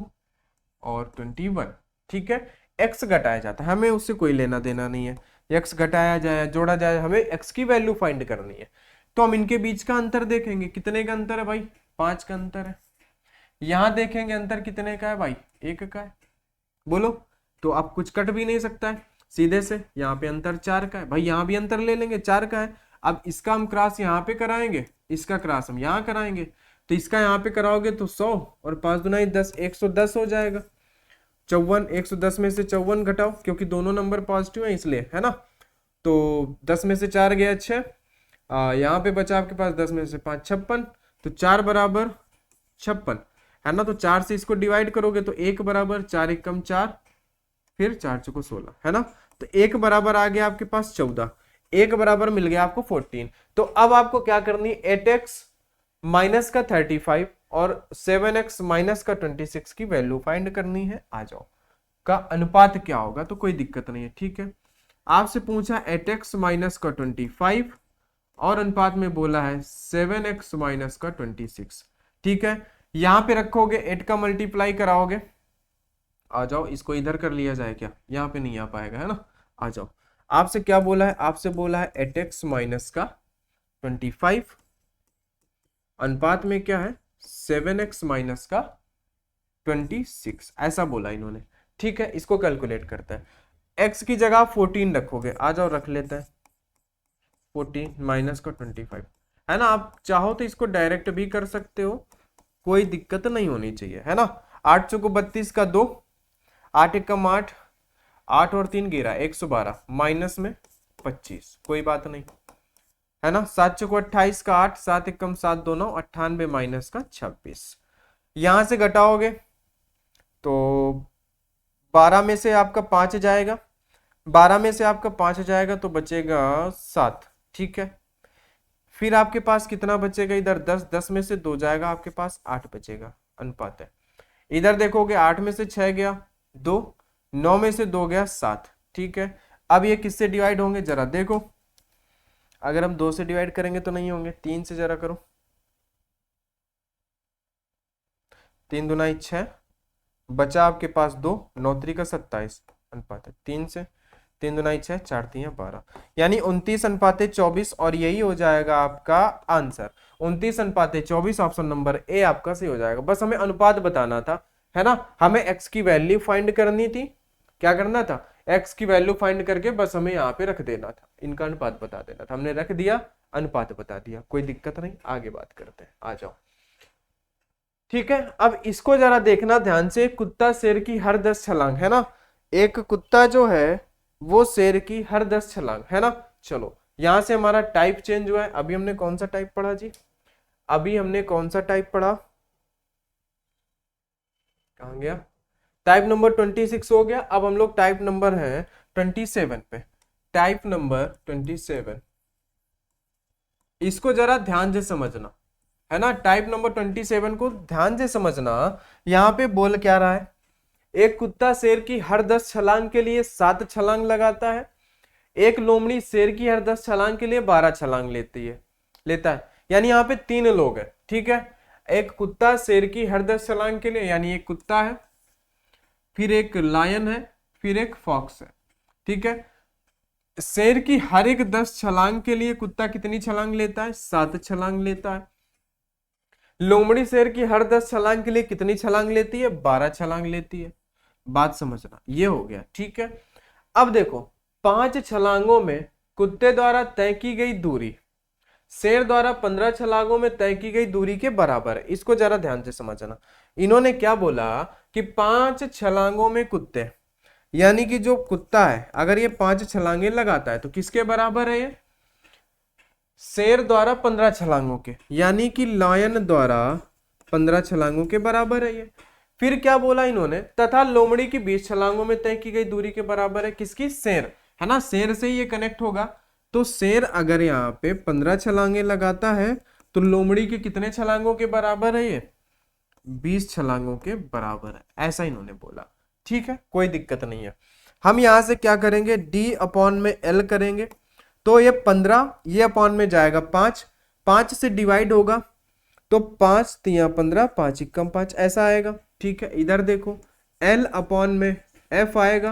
और 21। ठीक है, x घटाया जाता है, हमें उससे कोई लेना देना नहीं है। x घटाया जाए जोड़ा जाए, हमें x की वैल्यू फाइंड करनी है। तो हम इनके बीच का अंतर देखेंगे, कितने का अंतर है भाई? 5 का अंतर है। यहां देखेंगे अंतर कितने का है भाई? 1 का है। बोलो, तो आप कुछ कट भी नहीं सकता है सीधे से। यहाँ पे अंतर 4 का है भाई, यहाँ भी अंतर ले लेंगे 4 का है। अब इसका हम क्रॉस यहाँ पे कराएंगे, इसका क्रॉस हम यहाँ कराएंगे। तो इसका यहाँ पे कराओगे तो 100 और 5 दूना 10, 110 हो जाएगा। 54, 110 में से 54 घटाओ, क्योंकि दोनों नंबर पॉजिटिव है इसलिए, है ना। तो 10 में से 4 गया 6, यहाँ पे बचा आपके पास 10 में से 5 56। तो 4 बराबर 56, है ना। तो 4 से इसको डिवाइड करोगे तो 1 बराबर 4 एकम 4, फिर 4 चौको 16, है ना। तो 1 बराबर आ गया आपके पास 14, 1 बराबर मिल गया आपको 14। तो अब आपको क्या करनी है, 8x माइनस का 35 और 7x माइनस का 26 की वैल्यू फाइंड करनी है। आ जाओ, का अनुपात क्या होगा, तो कोई दिक्कत नहीं है। ठीक है, आपसे पूछा 8x माइनस का 25 और अनुपात में बोला है 7x माइनस का 26। ठीक है, यहां पे रखोगे 8 का मल्टीप्लाई कराओगे। आ जाओ, इसको इधर कर लिया जाए क्या? यहाँ पे नहीं आ पाएगा, है ना। आ जाओ, आपसे क्या बोला है? आपसे बोला है 8x माइनस का 25 अनुपात में क्या है? 7x माइनस का 26, ऐसा बोला इन्होंने। ठीक है, इसको कैलकुलेट करते हैं। x की जगह 14 रखोगे, आ जाओ रख लेते हैं 14 माइनस का 25, है ना। आप चाहो तो इसको डायरेक्ट भी कर सकते हो, कोई दिक्कत नहीं होनी चाहिए, है ना। 8 चौको 32 का 2, 8 एकम 8, 8 और 3 गिरा 112 माइनस में 25, कोई बात नहीं, है ना। 7 चौको 28 का 8, 7 एकम 7 2 9 98 माइनस का 26। यहां से घटाओगे तो 12 में से आपका 5 जाएगा, 12 में से आपका 5 जाएगा तो बचेगा 7। ठीक है, फिर आपके पास कितना बचेगा इधर? 10, 10 में से 2 जाएगा, आपके पास 8 बचेगा, अनुपात है। इधर देखोगे 8 में से 6 गया 2, 9 में से 2 गया 7, ठीक है। अब ये किससे डिवाइड होंगे जरा देखो, अगर हम 2 से डिवाइड करेंगे तो नहीं होंगे, 3 से जरा करो, 3 दूना 6, बचा आपके पास 2, 9 3 का 27 अनुपात है 3 से, 3 दूना 6, 4 3 12, यानी 29:24, और यही हो जाएगा आपका आंसर। 29:24 ऑप्शन नंबर ए आपका सही हो जाएगा। बस हमें अनुपात बताना था, है ना, हमें x की वैल्यू फाइंड करनी थी। क्या करना था, x की वैल्यू फाइंड करके बस हमें यहाँ पे रख देना था, इनका अनुपात बता देना था, हमने रख दिया, अनुपात बता दिया, कोई दिक्कत नहीं। आगे बात करते हैं, आ जाओ। ठीक है, अब इसको जरा देखना ध्यान से, कुत्ता शेर की हर 10 छलांग, है ना, एक कुत्ता जो है वो शेर की हर 10 छलांग, है ना। चलो यहां से हमारा टाइप चेंज हुआ है। अभी हमने कौन सा टाइप पढ़ा जी, अभी हमने कौन सा टाइप पढ़ा, कहां गया, टाइप नंबर 26 हो गया। अब हम लोग टाइप नंबर है 27 पे, टाइप नंबर 27, इसको जरा ध्यान से समझना, है ना, टाइप नंबर 27 को ध्यान से समझना। यहाँ पे बोल क्या रहा है, एक कुत्ता शेर की हर 10 छलांग के लिए 7 छलांग लगाता है, एक लोमड़ी शेर की हर 10 छलांग के लिए 12 छलांग लेता है, यानी यहाँ पे 3 लोग हैं, ठीक है। एक कुत्ता शेर की हर 10 छलांग के लिए, यानी एक कुत्ता है, फिर एक लायन है, फिर एक फॉक्स है, ठीक है। शेर की हर एक 10 छलांग के लिए कुत्ता कितनी छलांग लेता है, 7 छलांग लेता है। लोमड़ी शेर की हर 10 छलांग के लिए कितनी छलांग लेती है, 12 छलांग लेती है। बात समझना, ये हो गया, ठीक है। अब देखो 5 छलांगों में कुत्ते द्वारा तय की गई दूरी शेर द्वारा 15 छलांगों में तय की गई दूरी के बराबर है। इसको जरा ध्यान से समझना, इन्होंने क्या बोला कि 5 छलांगों में कुत्ते, यानी कि जो कुत्ता है अगर ये 5 छलांगे लगाता है तो किसके बराबर है, ये शेर द्वारा 15 छलांगों के, यानी कि लायन द्वारा 15 छलांगों के बराबर है ये। फिर क्या बोला इन्होंने, तथा लोमड़ी की 20 छलांगों में तय की गई दूरी के बराबर है, किसकी, शेर, है ना, शेर से ये कनेक्ट होगा। तो शेर अगर यहाँ पे 15 छलांगे लगाता है तो लोमड़ी के कितने छलांगों के बराबर है, ये 20 छलांगों के बराबर है, ऐसा इन्होंने बोला, ठीक है, कोई दिक्कत नहीं है। हम यहां से क्या करेंगे, डी अपॉन में एल करेंगे, तो ये 15, ये अपॉन में जाएगा 5, 5 से डिवाइड होगा तो 5 3 15, 5 1 5, ऐसा आएगा, ठीक है। इधर देखो L अपॉन में F आएगा,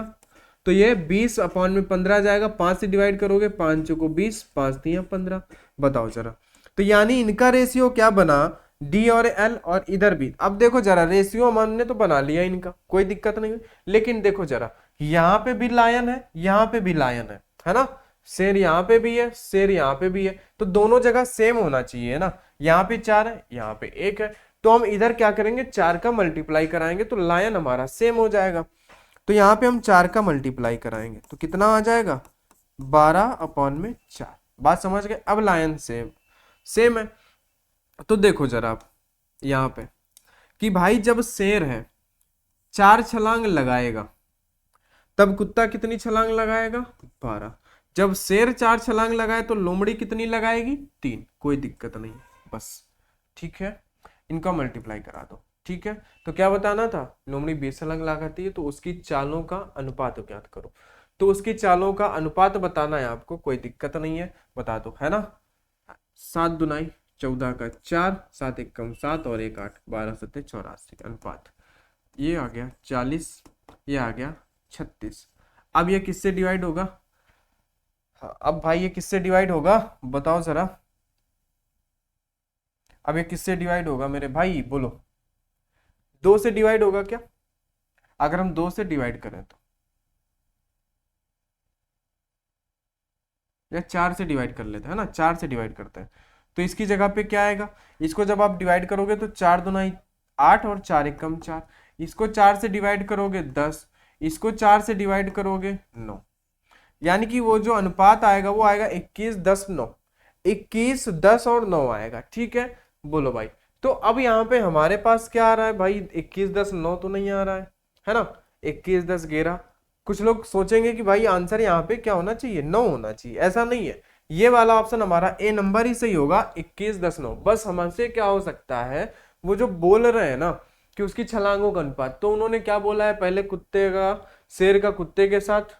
तो ये 20 अपॉन में 15 जाएगा, 5 से डिवाइड करोगे 5 को 20, 5 3 15, बताओ जरा। तो यानी इनका रेशियो क्या बना, D और L, और इधर भी। अब देखो जरा रेशियो हमने तो बना लिया इनका, कोई दिक्कत नहीं, लेकिन देखो जरा यहाँ पे भी लायन है, यहाँ पे भी लायन है ना, शेर यहाँ पे भी है, शेर यहाँ पे भी है, तो दोनों जगह सेम होना चाहिए ना, यहाँ पे 4 है, यहाँ पे 1 है, तो हम इधर क्या करेंगे, 4 का मल्टीप्लाई कराएंगे तो लायन हमारा सेम हो जाएगा। तो यहाँ पे हम 4 का मल्टीप्लाई कराएंगे तो कितना आ जाएगा, 12 अपॉन में 4। बात समझ गए, अब लायन सेम है। तो देखो जरा आप यहाँ पे कि भाई जब शेर है 4 छलांग लगाएगा तब कुत्ता कितनी छलांग लगाएगा, 12। जब शेर 4 छलांग लगाए तो लोमड़ी कितनी लगाएगी, 3, कोई दिक्कत नहीं, बस, ठीक है। इनका मल्टीप्लाई करा दो, ठीक है। तो क्या बताना था, लोमड़ी 20 छलांग लगाती है तो उसकी चालों का अनुपात ज्ञात करो, तो उसकी चालों का अनुपात बताना है आपको, कोई दिक्कत नहीं है, बता दो, है ना। 7 दुनाई 14 का 4, 7 1 7 और 1 8, 12 7 84 अनुपात, ये आ गया 40, ये आ गया 36। अब ये किससे डिवाइड होगा, अब भाई ये किससे डिवाइड होगा बताओ जरा, अब ये किससे डिवाइड होगा मेरे भाई बोलो, 2 से डिवाइड होगा क्या, अगर हम 2 से डिवाइड करें तो, या 4 से डिवाइड कर लेते हैं ना, 4 से डिवाइड करते हैं तो इसकी जगह पे क्या आएगा, इसको जब आप डिवाइड करोगे तो 4 दूना 8 और 4 1 4, इसको 4 से डिवाइड करोगे 10, इसको 4 से डिवाइड करोगे 9, यानी कि वो जो अनुपात आएगा वो आएगा 21 10 9, 21 10 और 9 आएगा, ठीक है। बोलो भाई, तो अब यहाँ पे हमारे पास क्या आ रहा है भाई, 21 10 9 तो नहीं आ रहा है ना, 21 10 11। कुछ लोग सोचेंगे कि भाई आंसर यहाँ पे क्या होना चाहिए, 9 होना चाहिए, ऐसा नहीं है, ये वाला ऑप्शन हमारा ए नंबर ही सही होगा, 21 10 9। बस हमसे क्या हो सकता है, वो जो बोल रहे हैं ना कि उसकी छलांगों का अनुपात, तो उन्होंने क्या बोला है, पहले कुत्ते का शेर का कुत्ते के साथ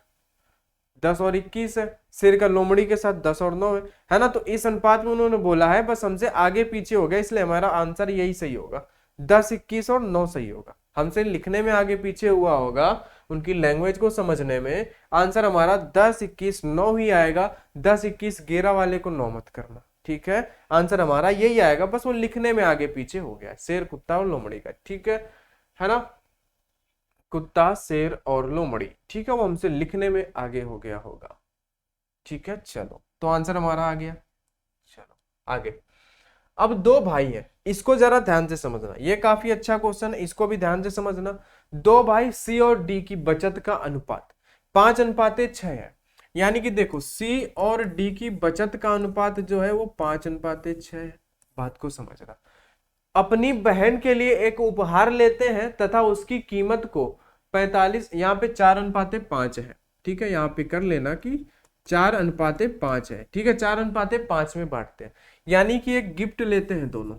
10 और 21 है, शेर का लोमड़ी के साथ 10 और 9 है ना। तो इस अनुपात में उन्होंने बोला है, बस हमसे आगे पीछे हो गया, इसलिए हमारा आंसर यही सही होगा, 10, 21 और 9 सही होगा। हमसे लिखने में आगे पीछे हुआ होगा, उनकी लैंग्वेज को समझने में आंसर हमारा 10, 21, 9 ही आएगा। 10, 21, 11 वाले को 9 मत करना, ठीक है। आंसर हमारा यही आएगा, बस वो लिखने में आगे पीछे हो गया, शेर, कुत्ता और लोमड़ी का, ठीक है ना। कुत्ता, शेर और लोमड़ी, ठीक है, वो हमसे लिखने में आगे हो गया होगा, ठीक है। चलो, तो आंसर हमारा आ गया। चलो आगे। अब दो भाई है, इसको जरा ध्यान से समझना, ये काफी अच्छा क्वेश्चन है, इसको भी ध्यान से समझना। दो भाई सी और डी की बचत का अनुपात 5:6 है। यानी कि देखो, सी और डी की बचत का अनुपात जो है वो 5:6 है। बात को समझना। अपनी बहन के लिए एक उपहार लेते हैं तथा उसकी कीमत को 45, यहाँ पे 4:5 है, ठीक है, यहाँ पे कर लेना कि 4:5 है, ठीक है, 4:5 में बांटते हैं। यानी कि एक गिफ्ट लेते हैं दोनों,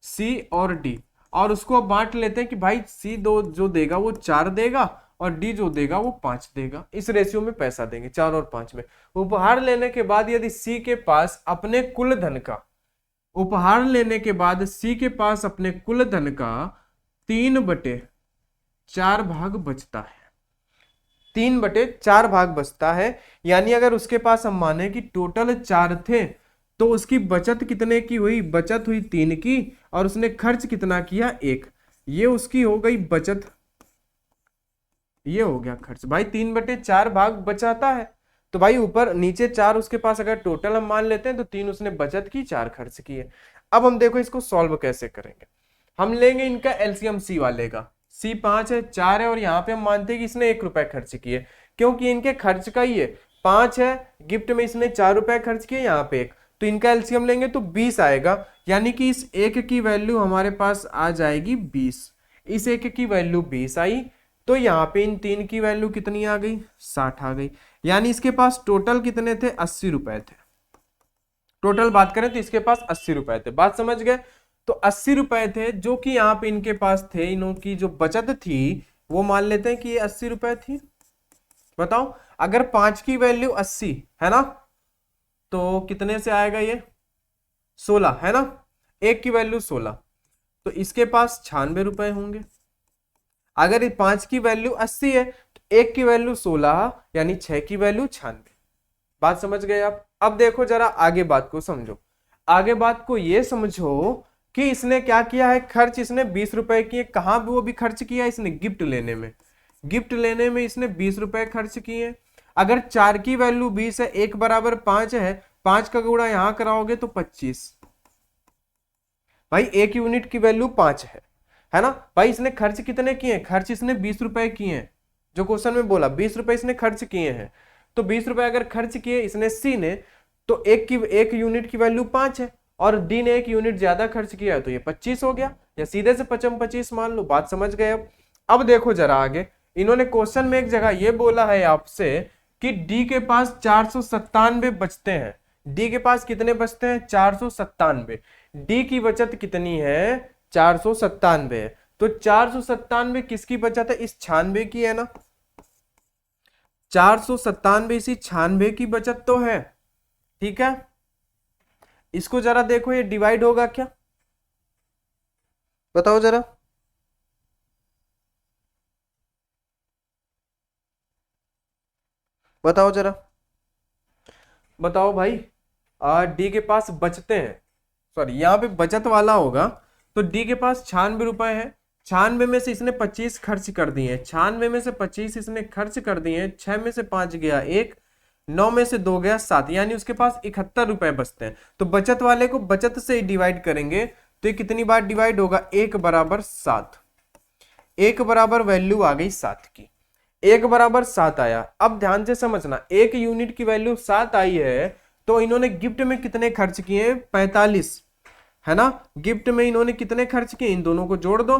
सी और डी, और उसको अब बांट लेते हैं कि भाई सी दो जो देगा वो 4 देगा और डी जो देगा वो 5 देगा। इस रेशियो में पैसा देंगे, 4 और 5 में। उपहार लेने के बाद यदि सी के पास अपने कुल धन का, उपहार लेने के बाद सी के पास अपने कुल धन का 3/4 भाग बचता है, 3/4 भाग बचता है। यानी अगर उसके पास हम माने कि टोटल 4 थे, तो उसकी बचत कितने की हुई? बचत हुई 3 की, और उसने खर्च कितना किया? 1। ये उसकी हो गई बचत, ये हो गया खर्च। भाई 3/4 भाग बचाता है, तो भाई ऊपर नीचे 4 उसके पास अगर टोटल हम मान लेते हैं, तो 3 उसने बचत की, 4 खर्च किए। अब हम देखो इसको सॉल्व कैसे करेंगे। हम लेंगे इनका एलसीएम सी वाले का, सी 5 है, 4 है, और यहाँ पे हम मानते हैं कि इसने 1 रुपए खर्च किए, क्योंकि इनके खर्च का ही है। 5 है, गिफ्ट में इसने 4 रुपए खर्च किए, यहाँ पे 1, तो इनका एलसीएम लेंगे तो 20 आएगा। यानी कि इस 1 की वैल्यू हमारे पास आ जाएगी 20, इस 1 की वैल्यू 20 आई, तो यहाँ पे इन 3 की वैल्यू कितनी आ गई? 60 आ गई। यानी इसके पास टोटल कितने थे? 80 रुपए थे। टोटल बात करें तो इसके पास 80 रुपए थे। बात समझ गए? तो 80 रुपए थे जो कि यहाँ पे इनके पास थे। इन्हों की जो बचत थी वो मान लेते हैं कि ये 80 रुपए थी। बताओ, अगर 5 की वैल्यू 80 है ना, तो कितने से आएगा ये? 16 है ना, 1 की वैल्यू 16, तो इसके पास 96 रुपए होंगे। अगर 5 की वैल्यू 80 है तो 1 की वैल्यू 16, यानी 6 की वैल्यू 96। बात समझ गए आप? अब देखो जरा आगे बात को समझो। आगे बात को ये समझो कि इसने क्या किया है, खर्च इसने 20 रुपए किए। कहां भी वो भी खर्च किया इसने? गिफ्ट लेने में। गिफ्ट लेने में इसने 20 रुपए खर्च किए। अगर 4 की वैल्यू 20 है, 1 बराबर 5 है, 5 का गुणा यहां कराओगे तो 25। भाई 1 यूनिट की वैल्यू 5 है ना। भाई इसने खर्च कितने किए? खर्च इसने 20 रुपए किए हैं, जो क्वेश्चन में बोला 20 रुपए इसने खर्च किए हैं। तो 20 रुपए अगर खर्च किए इसने सी ने, तो 1 यूनिट की वैल्यू 5 है, और डी ने 1 यूनिट ज्यादा खर्च किया है, तो ये 25 हो गया, या सीधे से 25 मान लो। बात समझ गए? अब देखो जरा आगे। इन्होंने क्वेश्चन में एक जगह ये बोला है आपसे कि डी के पास 497 बचते हैं। डी के पास कितने बचते हैं? 497। डी की बचत कितनी है? 497 है। तो 497 किसकी बचत है? इस 96 की है ना। 497 इसी 96 की बचत तो है, ठीक है। इसको जरा देखो, ये डिवाइड होगा क्या? बताओ जरा। बताओ जरा, बताओ भाई। डी के पास बचते हैं, सॉरी यहाँ पे बचत वाला होगा, तो डी के पास 96 रुपए है। 96 में से इसने 25 खर्च कर दिए, 96 में से 25 इसने खर्च कर दिए। 6 में से 5 गया 1, 9 में से 2 गया 7, यानी उसके पास 71 रुपए बचते हैं। तो बचत वाले को बचत से ही डिवाइड करेंगे, तो ये कितनी बार डिवाइड होगा? 1 बराबर 7। 1 बराबर वैल्यू आ गई 7 की, 1 बराबर 7 आया। अब ध्यान से समझना, 1 यूनिट की वैल्यू 7 आई है, तो इन्होंने गिफ्ट में कितने खर्च किए? 45, है ना। गिफ्ट में इन्होंने कितने खर्च किए? इन दोनों को जोड़ दो,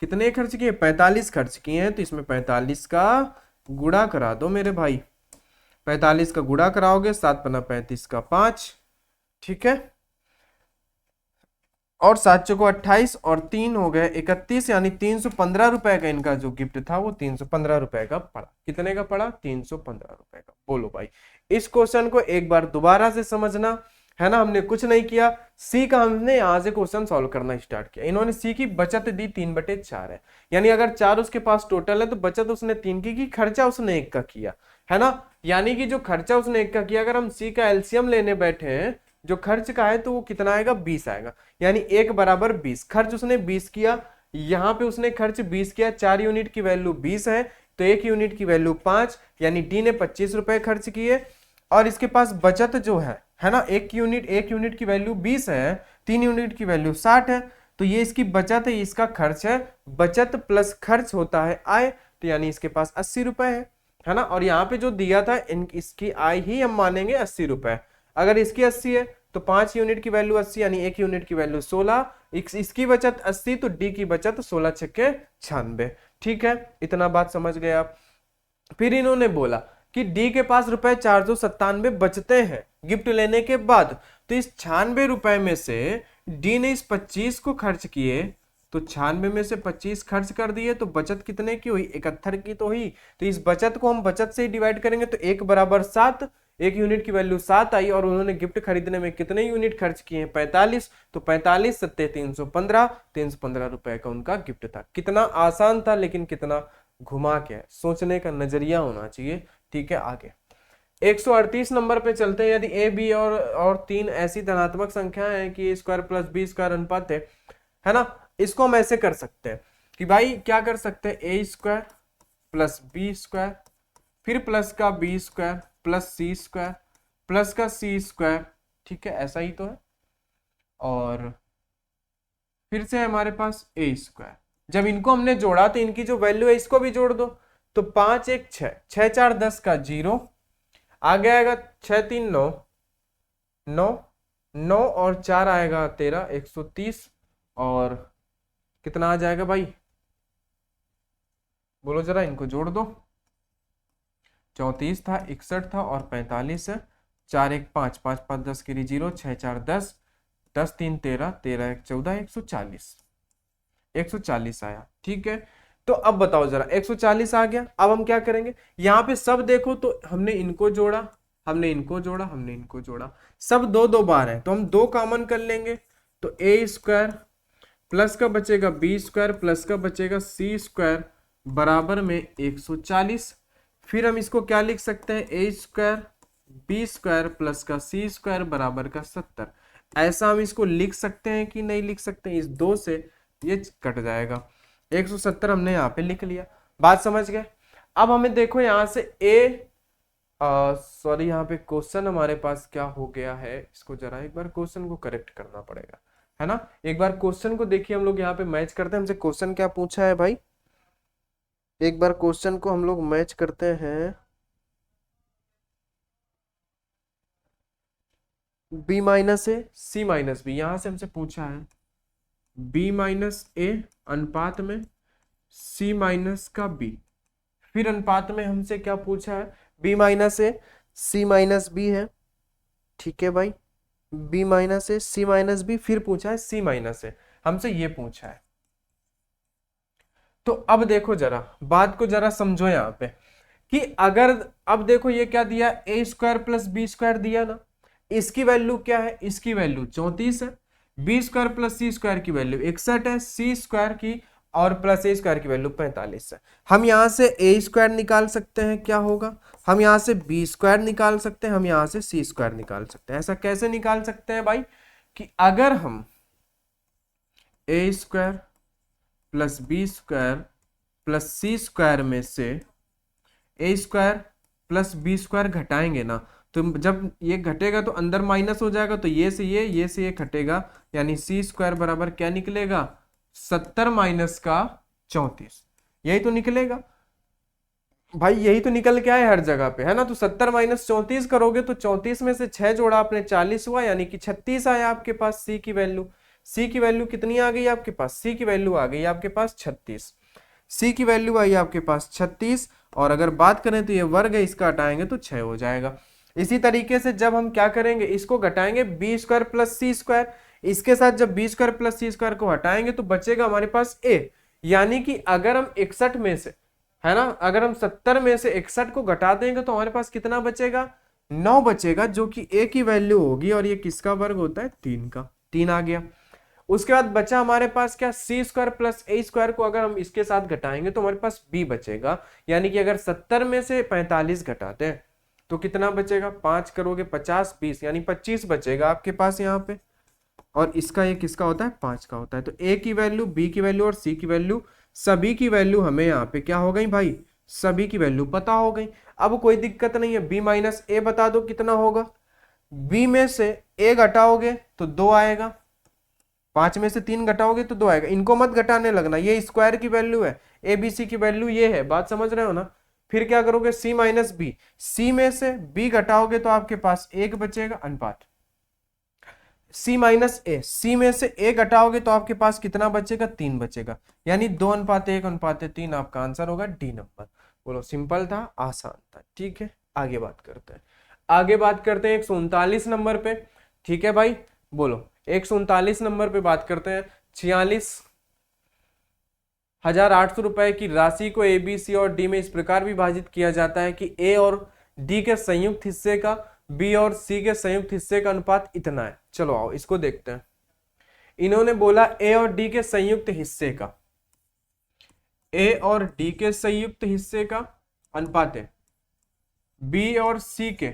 कितने खर्च किए? 45 खर्च किए हैं। तो इसमें 45 का गुणा करा दो मेरे भाई, 45 का गुणा कराओगे, 7 पन्ना 35 का 5, ठीक है। और 7 चौको 28 और 3 हो गए 31, यानी 315 रुपए का इनका जो गिफ्ट था वो 315 रुपए का पड़ा। कितने का पड़ा? 315 रुपए का। बोलो भाई, इस क्वेश्चन को एक बार दोबारा से समझना है ना। हमने कुछ नहीं किया, सी का हमने यहां से क्वेश्चन सॉल्व करना स्टार्ट किया। इन्होंने सी की बचत दी 3/4 है, यानी अगर 4 उसके पास टोटल है तो बचत उसने 3 की खर्चा उसने 1 का किया, है ना। यानी कि जो खर्चा उसने 1 का किया, अगर हम सी का एलसीएम लेने बैठे हैं जो खर्च का है तो वो कितना आएगा? 20 आएगा, यानी 1 बराबर 20। खर्च उसने 20 किया, यहां पे उसने खर्च 20 किया, 4 यूनिट की वैल्यू 20 है तो 1 यूनिट की वैल्यू 5, यानी डी ने 25 रुपए खर्च किए। और इसके पास बचत जो है ना, 1 यूनिट की वैल्यू 20 है, 3 यूनिट की वैल्यू 60 है, तो ये इसकी बचत है, इसका खर्च है। बचत प्लस खर्च होता है आय, तो यानी इसके पास 80 रुपए है ना। और यहाँ पे जो दिया था इसकी आय ही हम मानेंगे 80 रुपए। अगर इसकी 80 है तो 5 यूनिट की वैल्यू 80, यानी 1 यूनिट की वैल्यू 16, इसकी बचत 80 तो डी की बचत 16 छक्के 96। ठीक है, इतना बात समझ गए आप। फिर इन्होंने बोला कि डी के पास रुपए 497 बचते हैं गिफ्ट लेने के बाद, तो इस 96 रुपए में से डी ने इस 25 को खर्च किए, तो 96 में से 25 खर्च कर दिए, तो बचत कितने की हुई? 71 की तो हुई। तो इस बचत को हम बचत से ही डिवाइड करेंगे, तो 1 बराबर 7, 1 यूनिट की वैल्यू 7 आई, और उन्होंने गिफ्ट खरीदने में कितने यूनिट खर्च किए हैं? 45, तो 45 सत्ते 315, 315 रुपए का उनका गिफ्ट था। कितना आसान था, लेकिन कितना घुमा के सोचने का नजरिया होना चाहिए। ठीक है, आगे 138 नंबर पे चलते हैं। यदि ए बी और 3 ऐसी धनात्मक संख्याएं हैं कि a² + b² अनुपात है ना, इसको हम ऐसे कर सकते हैं कि भाई क्या कर सकते हैं, a² + b², फिर प्लस का b² + c² प्लस का c²। ठीक है, ऐसा ही तो है। और फिर से हमारे पास a², जब इनको हमने जोड़ा तो इनकी जो वैल्यू है इसको भी जोड़ दो, तो 5 1 6, 6 4 10 का 0, आगे आएगा 6 3 9, 9 9 और 4 आएगा 13, 130, और कितना आ जाएगा भाई? बोलो जरा, इनको जोड़ दो। 34 था, 61 था और 45 है। 4 1 5, 5 5 10 की 0, 6 4 10, 10 3 13, 13 1 14, 140, 140 आया। ठीक है, तो अब बताओ जरा, 140 आ गया। अब हम क्या करेंगे, यहाँ पे सब देखो तो हमने इनको जोड़ा, हमने इनको जोड़ा, हमने इनको जोड़ा, सब 2 2 बार है, तो हम 2 कॉमन कर लेंगे, तो a² प्लस का बचेगा b² प्लस का बचेगा c² बराबर में 140। फिर हम इसको क्या लिख सकते हैं, a² b² प्लस का c² बराबर का 70। ऐसा हम इसको लिख सकते हैं कि नहीं लिख सकते हैं? इस 2 से ये कट जाएगा, 170 हमने यहाँ पे लिख लिया। बात समझ गए? अब हमें देखो यहाँ से सॉरी, यहाँ पे क्वेश्चन हमारे पास क्या हो गया है, इसको जरा एक बार क्वेश्चन को करेक्ट करना पड़ेगा, है ना। एक बार क्वेश्चन को देखिए, हम लोग यहाँ पे मैच करते हैं। हमसे क्वेश्चन क्या पूछा है भाई, एक बार क्वेश्चन को हम लोग मैच करते हैं। b माइनस ए सी माइनस बी, यहां से हमसे पूछा है b माइनस ए अनुपात में c माइनस का b। फिर अनुपात में हमसे क्या पूछा है, b माइनस ए सी माइनस बी है। ठीक है भाई, b माइनस ए सी माइनस बी, फिर पूछा है c माइनस ए, हमसे ये पूछा है। तो अब देखो जरा, बात को जरा समझो यहाँ पे कि अगर, अब देखो ये क्या दिया, a² + b² दिया ना, इसकी वैल्यू क्या है, इसकी वैल्यू 34 है, b² + c² की वैल्यू 61 है, c² की और प्लस a² की वैल्यू 45 है। हम यहां से a² निकाल सकते हैं, क्या होगा, हम यहां से b² निकाल सकते हैं, हम यहां से c² निकाल सकते हैं। ऐसा कैसे निकाल सकते हैं भाई, कि अगर हम a² + b² + c² में से a² + b² घटाएंगे ना, तो जब ये घटेगा तो अंदर माइनस हो जाएगा, तो ये से ये घटेगा, यानी c² बराबर क्या निकलेगा, 70 माइनस का 34। यही तो निकलेगा भाई, यही तो निकल के आए हर जगह पे, है ना। तो 70 माइनस 34 करोगे तो 34 में से 6 जोड़ा आपने 40 हुआ, यानी कि 36 आया आपके पास c की वैल्यू। c की वैल्यू कितनी आ गई आपके पास, c की वैल्यू आ गई आपके पास 36, c की वैल्यू आई आपके पास 36। और अगर बात करें तो ये वर्ग है, इसका हटाएंगे तो 6 हो जाएगा। इसी तरीके से जब हम क्या करेंगे, इसको घटाएंगे b² + c², इसके साथ जब बी स्क्वायर प्लस सी स्क्वायर को हटाएंगे तो बचेगा हमारे पास ए, यानी कि अगर हम 61 में से, है ना, अगर हम 70 में से 61 को घटा देंगे तो हमारे पास कितना बचेगा, 9 बचेगा, जो कि ए की वैल्यू होगी, और ये किसका वर्ग होता है, 3 का, 3 आ गया। उसके बाद बचा हमारे पास क्या, सी स्क्वायर प्लस ए स्क्वायर को अगर हम इसके साथ घटाएंगे तो हमारे पास बी बचेगा, यानी कि अगर 70 में से 45 घटाते हैं तो कितना बचेगा, 5 करोगे 50 20, यानी 25 बचेगा आपके पास यहाँ पे, और इसका ये किसका होता है, 5 का होता है। तो ए की वैल्यू, बी की वैल्यू और सी की वैल्यू, सभी की वैल्यू हमें यहाँ पे क्या हो गई भाई, सभी की वैल्यू पता हो गई। अब कोई दिक्कत नहीं है, बी माइनस ए बता दो कितना होगा, बी में से ए घटाओगे तो 2 आएगा, 5 में से 3 घटाओगे तो 2 आएगा, इनको मत घटाने लगना, ये स्क्वायर की वैल्यू है, ए बी सी की वैल्यू ये है, बात समझ रहे हो ना। फिर क्या करोगे, सी माइनस बी, सी में से बी घटाओगे तो आपके पास 1 बचेगा, अनुपात सी माइनस ए, सी में से ए घटाओगे तो आपके पास कितना बचेगा, 3 बचेगा, यानी 2:1:3 आपका आंसर होगा डी नंबर। बोलो सिंपल था, आसान था, ठीक है। आगे बात करते हैं, आगे बात करते हैं 139 नंबर पे, ठीक है भाई। बोलो 139 नंबर पे बात करते हैं। 46,800 रुपए की राशि को ए बी सी और डी में इस प्रकार विभाजित किया जाता है कि ए और डी के संयुक्त हिस्से का बी और सी के संयुक्त हिस्से का अनुपात इतना है। चलो आओ इसको देखते हैं। इन्होंने बोला ए और डी के संयुक्त हिस्से का, ए और डी के संयुक्त हिस्से का अनुपात है बी और सी के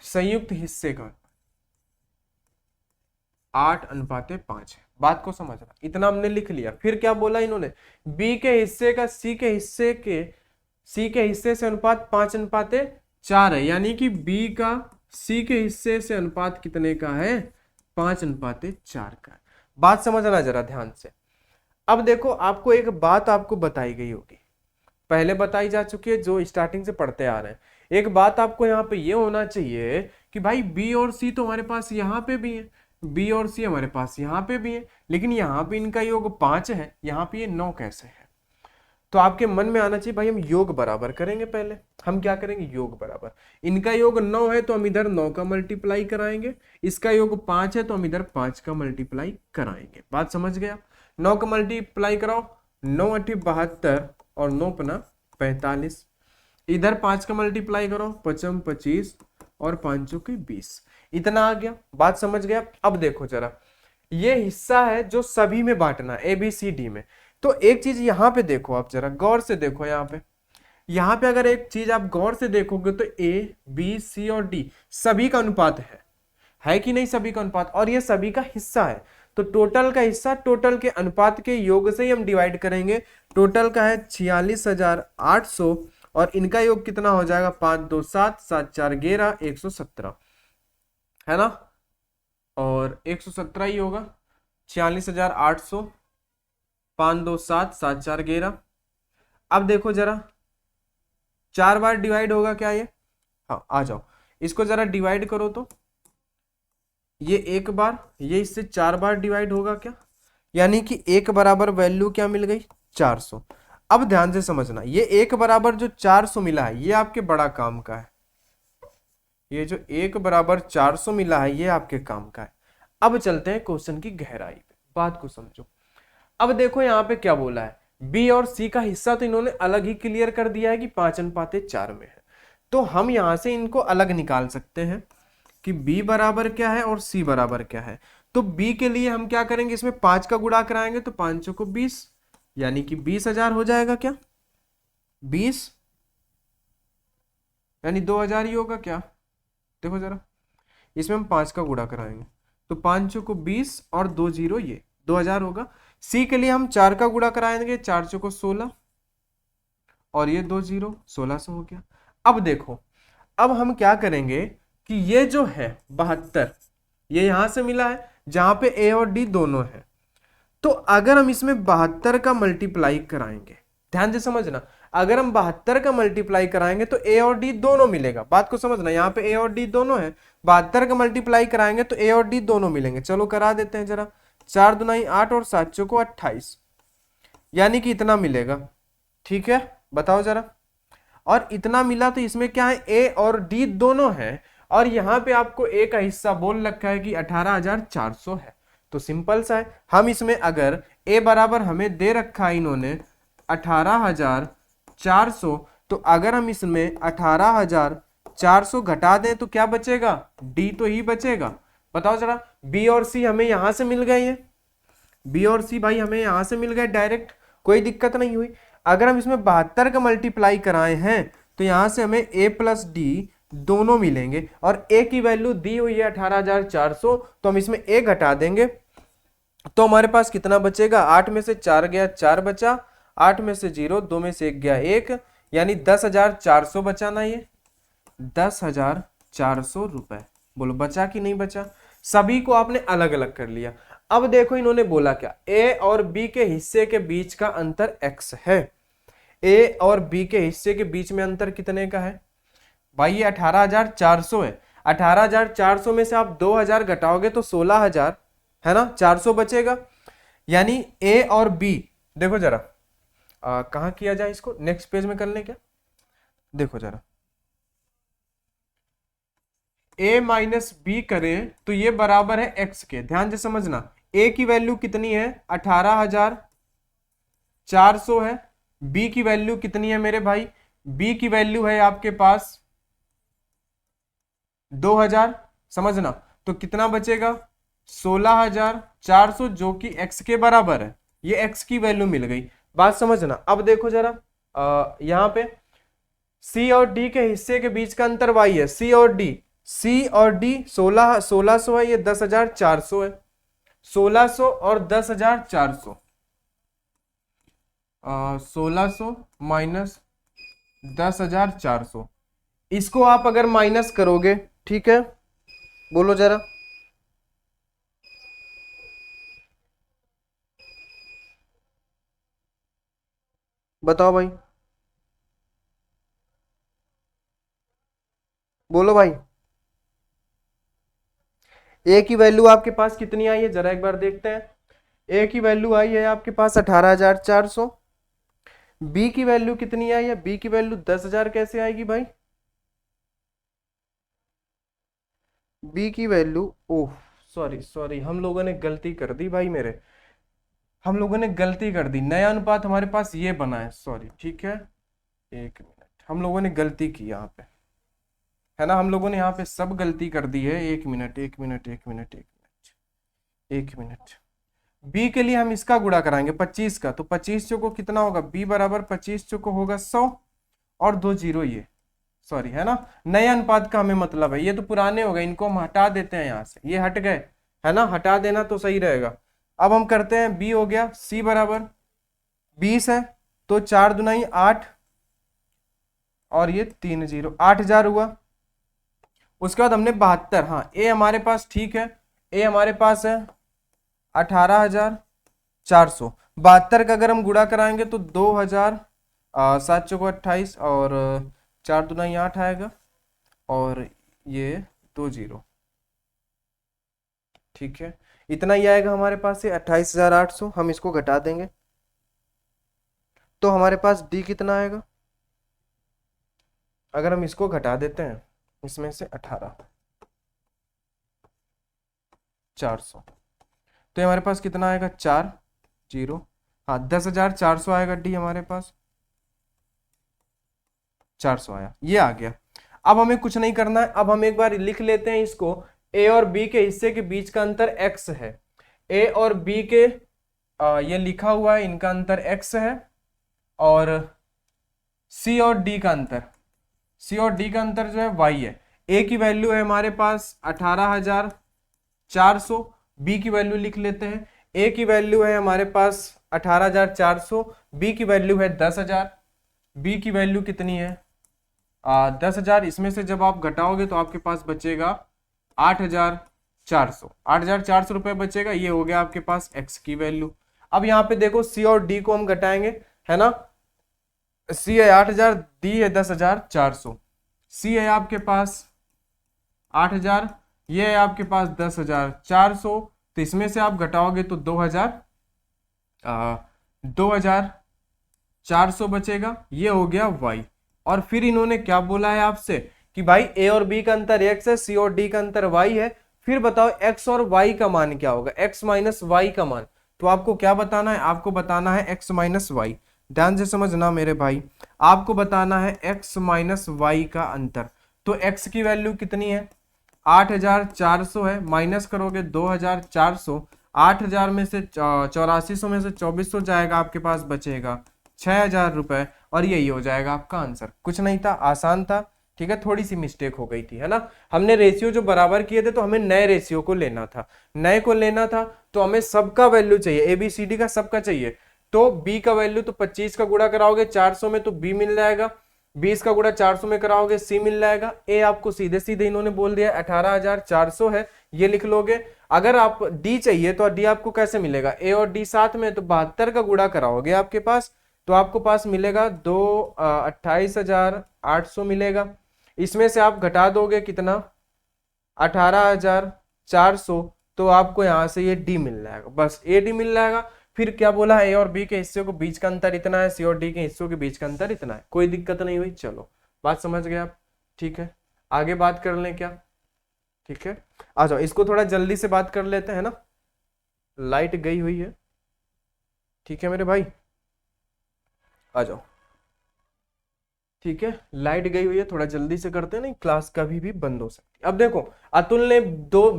संयुक्त हिस्से का 8:5 है। बात को समझना, इतना हमने लिख लिया। फिर क्या बोला इन्होंने, बी के हिस्से का सी के हिस्से से अनुपात 5:4 है, यानी कि बी का सी के हिस्से से अनुपात कितने का है, 5:4 का है। बात समझना जरा ध्यान से। अब देखो आपको एक बात आपको बताई गई होगी, पहले बताई जा चुकी है, जो स्टार्टिंग से पढ़ते आ रहे हैं। एक बात आपको यहाँ पे ये होना चाहिए कि भाई बी और सी तो हमारे पास यहाँ पे भी है, बी और सी हमारे पास यहाँ पे भी है, लेकिन यहाँ पे इनका योग 5 है, यहाँ पे ये 9 कैसे है। तो आपके मन में आना चाहिए भाई हम योग बराबर करेंगे। पहले हम क्या करेंगे, योग बराबर, इनका योग 9 है तो हम इधर 9 का मल्टीप्लाई कराएंगे, इसका योग 5 है तो हम इधर 5 का मल्टीप्लाई कराएंगे। बात समझ गया। 9 का मल्टीप्लाई कराओ, 9×8 72 और 9×5 इधर 5 का मल्टीप्लाई करो, 5×25 और 5×20, इतना आ गया। बात समझ गया। अब देखो जरा, ये हिस्सा है जो सभी में बांटना, ए बी सी डी में। तो एक चीज यहाँ पे देखो, आप जरा गौर से देखो, यहाँ पे अगर एक चीज आप गौर से देखोगे तो ए बी सी और डी सभी का अनुपात है कि नहीं, सभी का अनुपात, और ये सभी का हिस्सा है। तो टोटल का हिस्सा टोटल के अनुपात के योग से ही हम डिवाइड करेंगे। टोटल का है 46,800 और इनका योग कितना हो जाएगा, 5 2 7 7 4 11 117, है ना, और 117 ही होगा। 46,800 5 2 7 7 4 11। अब देखो जरा 4 बार डिवाइड होगा क्या ये, हाँ आ जाओ इसको जरा डिवाइड करो, तो ये 1 बार, ये इससे 4 बार डिवाइड होगा क्या, यानी कि 1 बराबर वैल्यू क्या मिल गई, 400। अब ध्यान से समझना, ये 1 बराबर जो 400 मिला है ये आपके बड़ा काम का है, ये जो 1 बराबर 400 मिला है ये आपके काम का है। अब चलते हैं क्वेश्चन की गहराई पे, बात को समझो। अब देखो यहाँ पे क्या बोला है, बी और सी का हिस्सा तो इन्होंने अलग ही क्लियर कर दिया है कि 5:4 में है। तो हम यहां से इनको अलग निकाल सकते हैं कि b बराबर क्या है और c बराबर क्या है। तो b के लिए हम क्या करेंगे, इसमें 5 का गुणा कराएंगे तो 5 को 20, यानी कि 20,000 हो जाएगा क्या, 20 यानी 2,000 ही होगा क्या। देखो जरा, इसमें हम 5 का गुणा कराएंगे तो 5 को 20 और 2 0 ये 2,000 होगा। सी के लिए हम 4 का गुणा कराएंगे, 4 को 16 और ये 2 0 1600 हो गया। अब देखो, अब हम क्या करेंगे कि ये जो है 72 ये यहां से मिला है जहां पे ए और डी दोनों है। तो अगर हम इसमें 72 का मल्टीप्लाई कराएंगे, ध्यान से समझना, अगर हम 72 का मल्टीप्लाई कराएंगे तो ए और डी दोनों मिलेगा। बात को समझना, यहाँ पे ए और डी दोनों है, 72 का मल्टीप्लाई कराएंगे तो ए और डी दोनों मिलेंगे। चलो करा देते हैं जरा, 4 दूनी 8 और 7 चौको 28, यानी कि इतना मिलेगा। ठीक है, बताओ जरा। और इतना मिला तो इसमें क्या है, ए और डी दोनों है और यहाँ पे आपको ए का हिस्सा बोल रखा है कि 18,400 है। तो सिंपल सा है, हम इसमें अगर ए बराबर हमें दे रखा है इन्होंने 18,400, तो अगर हम इसमें 18,400 घटा दें तो क्या बचेगा, डी तो ही बचेगा। बताओ जरा, बी और सी हमें यहां से मिल गए हैं, बी और सी भाई हमें यहां से मिल गए डायरेक्ट, कोई दिक्कत नहीं हुई। अगर हम इसमें 72 का मल्टीप्लाई कराए हैं तो यहां से हमें ए प्लस डी दोनों मिलेंगे, और ए की वैल्यू दी हुई है 18,400, तो हम इसमें ए घटा देंगे तो हमारे पास कितना बचेगा, 8 में से 4 गया 4 बचा, 8 में से 0, 2 में से 1 गया 1, यानी 10,400 बचा ना, ये 10,400 रुपए। बोलो बचा कि नहीं बचा। सभी को आपने अलग अलग कर लिया। अब देखो इन्होंने बोला क्या, ए और बी के हिस्से के बीच का अंतर x है। ए और बी के हिस्से के बीच में अंतर कितने का है भाई, ये 18,400 है। 18,400 में से आप 2,000 घटाओगे तो 16,000 है ना, 400 बचेगा। यानी ए और बी, देखो जरा कहाँ किया जाए इसको, नेक्स्ट पेज में कर लें क्या, देखो जरा a माइनस बी करें तो ये बराबर है x के। ध्यान से समझना, a की वैल्यू कितनी है 18,400 है, b की वैल्यू कितनी है मेरे भाई, b की वैल्यू है आपके पास 2,000, समझना। तो कितना बचेगा 16,400 जो कि x के बराबर है, ये x की वैल्यू मिल गई। बात समझना। अब देखो जरा यहाँ पे c और d के हिस्से के बीच का अंतर y है, c और d 1600 है, ये 10,400 है, 1600 और 10,400, 1600 माइनस 10,400, इसको आप अगर माइनस करोगे, ठीक है, बोलो जरा, बताओ भाई, बोलो भाई। ए की वैल्यू आपके पास कितनी आई है जरा एक बार देखते हैं। ए की वैल्यू आई है आपके पास 18,400, बी की वैल्यू कितनी आई है, बी की वैल्यू 10,000 कैसे आएगी भाई, बी की वैल्यू, ओह सॉरी सॉरी, हम लोगों ने गलती कर दी भाई, मेरे हम लोगों ने गलती कर दी, नया अनुपात हमारे पास ये बना है, सॉरी, ठीक है, एक मिनट, हम लोगों ने गलती की यहाँ पे, है ना, हम लोगों ने यहाँ पे सब गलती कर दी है। एक मिनट एक मिनट एक मिनट एक मिनट एक मिनट, बी के लिए हम इसका गुणा कराएंगे 25 का, तो 25 चौको कितना होगा, बी बराबर 25 चौको होगा 100 और 2 जीरो, ये सॉरी, है ना, नए अनुपात का हमें मतलब है, ये तो पुराने हो गए, इनको हम हटा देते हैं यहाँ से, ये हट गए, है ना, हटा देना तो सही रहेगा। अब हम करते हैं, बी हो गया, सी बराबर 20 है, तो 4 दुनाई 8 और ये 3 जीरो, 8,000 हुआ। उसके बाद हमने 72, हाँ ए हमारे पास ठीक है, ए हमारे पास है 18,400, 72 का अगर हम गुणा कराएंगे तो 2,000, 7 चौको 28 और 4 दुनाई 8 आएगा और ये 2 जीरो, ठीक है, इतना ही आएगा हमारे पास, ये 28,800, हम इसको घटा देंगे तो हमारे पास डी कितना आएगा, अगर हम इसको घटा देते हैं इसमें से 18,400, तो हमारे पास कितना आएगा 4 जीरो, हाँ 10,400 आएगा डी हमारे पास, 400 आया, ये आ गया। अब हमें कुछ नहीं करना है, अब हम एक बार लिख लेते हैं इसको, ए और बी के हिस्से के बीच का अंतर x है, ए और बी के ये लिखा हुआ है, इनका अंतर x है, और सी और डी का अंतर, सी और डी का अंतर जो है y है। ए की वैल्यू है हमारे पास 18,400, बी की वैल्यू लिख लेते हैं, ए की वैल्यू है हमारे पास 18,400, बी की वैल्यू है 10,000, बी की वैल्यू कितनी है 10,000, इसमें से जब आप घटाओगे तो आपके पास बचेगा 8,400 रुपए बचेगा, ये हो गया आपके पास x की वैल्यू। अब यहाँ पे देखो सी और डी को हम घटाएंगे, है ना, सी है 8,000, डी है 10,400, सी है आपके पास 8,000, ये है आपके पास 10,400, तो इसमें से आप घटाओगे तो 2,400 बचेगा, ये हो गया y। और फिर इन्होंने क्या बोला है आपसे कि भाई ए और बी का अंतर x है, सी और डी का अंतर y है, फिर बताओ x और y का मान क्या होगा, x माइनस वाई का मान। तो आपको क्या बताना है, आपको बताना है x माइनस वाई। ध्यान से समझना मेरे भाई, आपको बताना है x माइनस वाई का अंतर। तो x की वैल्यू कितनी है, 8400 है, माइनस करोगे 2400, 8000 में से 8400 में से 2400 जाएगा, आपके पास बचेगा 6000 रुपए, और यही हो जाएगा आपका आंसर। कुछ नहीं था, आसान था, ठीक है, थोड़ी सी मिस्टेक हो गई थी, है ना। हमने रेशियो जो बराबर किए थे तो हमें नए रेशियो को लेना था, नए को लेना था, तो हमें सबका वैल्यू चाहिए, ए बी सी डी का सबका चाहिए। तो बी का वैल्यू तो 25 का गुणा कराओगे 400 में तो बी मिल जाएगा, 20 का गुणा 400 में कराओगे सी मिल जाएगा। ए आपको सीधे सीधे इन्होंने बोल दिया 18400 है, ये लिख लोगे। अगर आप डी चाहिए तो डी आपको कैसे मिलेगा, ए और डी साथ में, तो 72 का गुणा कराओगे आपके पास, तो आपको पास मिलेगा 28,800 मिलेगा। इसमें से आप घटा दोगे कितना, 18,400, तो आपको यहां से ये डी मिल जाएगा, बस ए डी मिल जाएगा। फिर क्या बोला, ए और बी के हिस्से को बीच का अंतर इतना है, सी और डी के हिस्सों के बीच का अंतर इतना है। कोई दिक्कत नहीं हुई, चलो बात समझ गए आप, ठीक है। आगे बात कर लें क्या, ठीक है, आ जाओ, इसको थोड़ा जल्दी से बात कर लेते हैं ना, लाइट गई हुई है, ठीक है मेरे भाई, आ जाओ, ठीक है, लाइट गई हुई है, थोड़ा जल्दी से करते हैं, नहीं क्लास कभी भी बंद हो सकती है। अब देखो, अतुल ने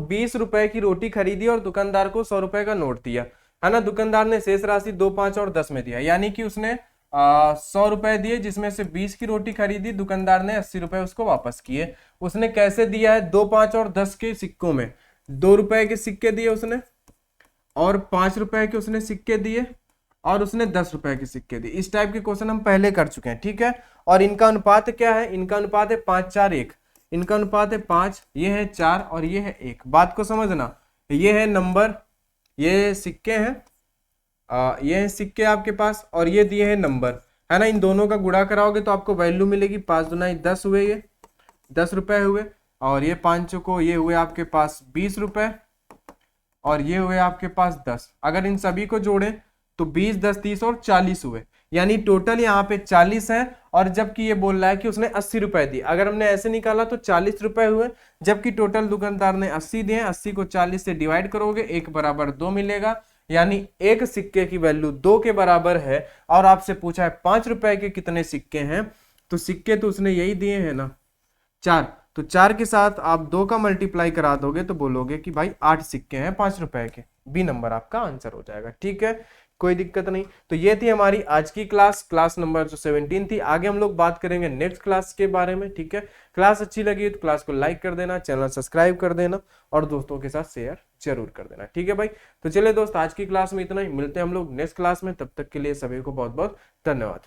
20 रुपए की रोटी खरीदी और दुकानदार को 100 रुपए का नोट दिया, है ना। दुकानदार ने शेष राशि 2, 5 और 10 में दिया, यानी कि उसने 100 रुपए दिए, जिसमें से 20 की रोटी खरीदी, दुकानदार ने 80 रुपए उसको वापस किए। उसने कैसे दिया है, 2, 5 और 10 के सिक्कों में, 2 रुपए के सिक्के दिए उसने, और 5 रुपए के उसने सिक्के दिए, और उसने 10 रुपए के सिक्के दिए। इस टाइप के क्वेश्चन हम पहले कर चुके हैं, ठीक है। और इनका अनुपात क्या है, इनका अनुपात है 5, 4, 1, इनका अनुपात है 5, ये है 4 और ये है 1। बात को समझना, ये है नंबर, ये सिक्के हैं, ये है सिक्के आपके पास, और ये दिए हैं नंबर, है ना। इन दोनों का गुणा कराओगे तो आपको वैल्यू मिलेगी, 5 दूना 10 हुए, ये 10 रुपए हुए, और ये 5 को ये हुए आपके पास 20 रुपए, और ये हुए आपके पास 10। अगर इन सभी को जोड़े तो 20, 10, 30 और 40 हुए, यानी टोटल यहाँ पे 40 है। और जबकि ये बोल रहा है कि उसने 80 रुपए दिए, अगर हमने ऐसे निकाला तो 40 रुपए हुए, जबकि टोटल दुकानदार ने 80 दिए। 80 को 40 से डिवाइड करोगे, 1 बराबर 2 मिलेगा, यानी एक सिक्के की वैल्यू 2 के बराबर है। और आपसे पूछा है 5 रुपए के कितने सिक्के हैं, तो सिक्के तो उसने यही दिए हैं ना, 4, तो 4 के साथ आप 2 का मल्टीप्लाई करा दोगे तो बोलोगे कि भाई 8 सिक्के हैं 5 रुपए के, बी नंबर आपका आंसर हो जाएगा, ठीक है, कोई दिक्कत नहीं। तो ये थी हमारी आज की क्लास, क्लास नंबर जो 17 थी। आगे हम लोग बात करेंगे नेक्स्ट क्लास के बारे में, ठीक है। क्लास अच्छी लगी तो क्लास को लाइक कर देना, चैनल सब्सक्राइब कर देना, और दोस्तों के साथ शेयर जरूर कर देना, ठीक है भाई। तो चलिए दोस्त, आज की क्लास में इतना ही, मिलते हैं हम लोग नेक्स्ट क्लास में, तब तक के लिए सभी को बहुत बहुत धन्यवाद।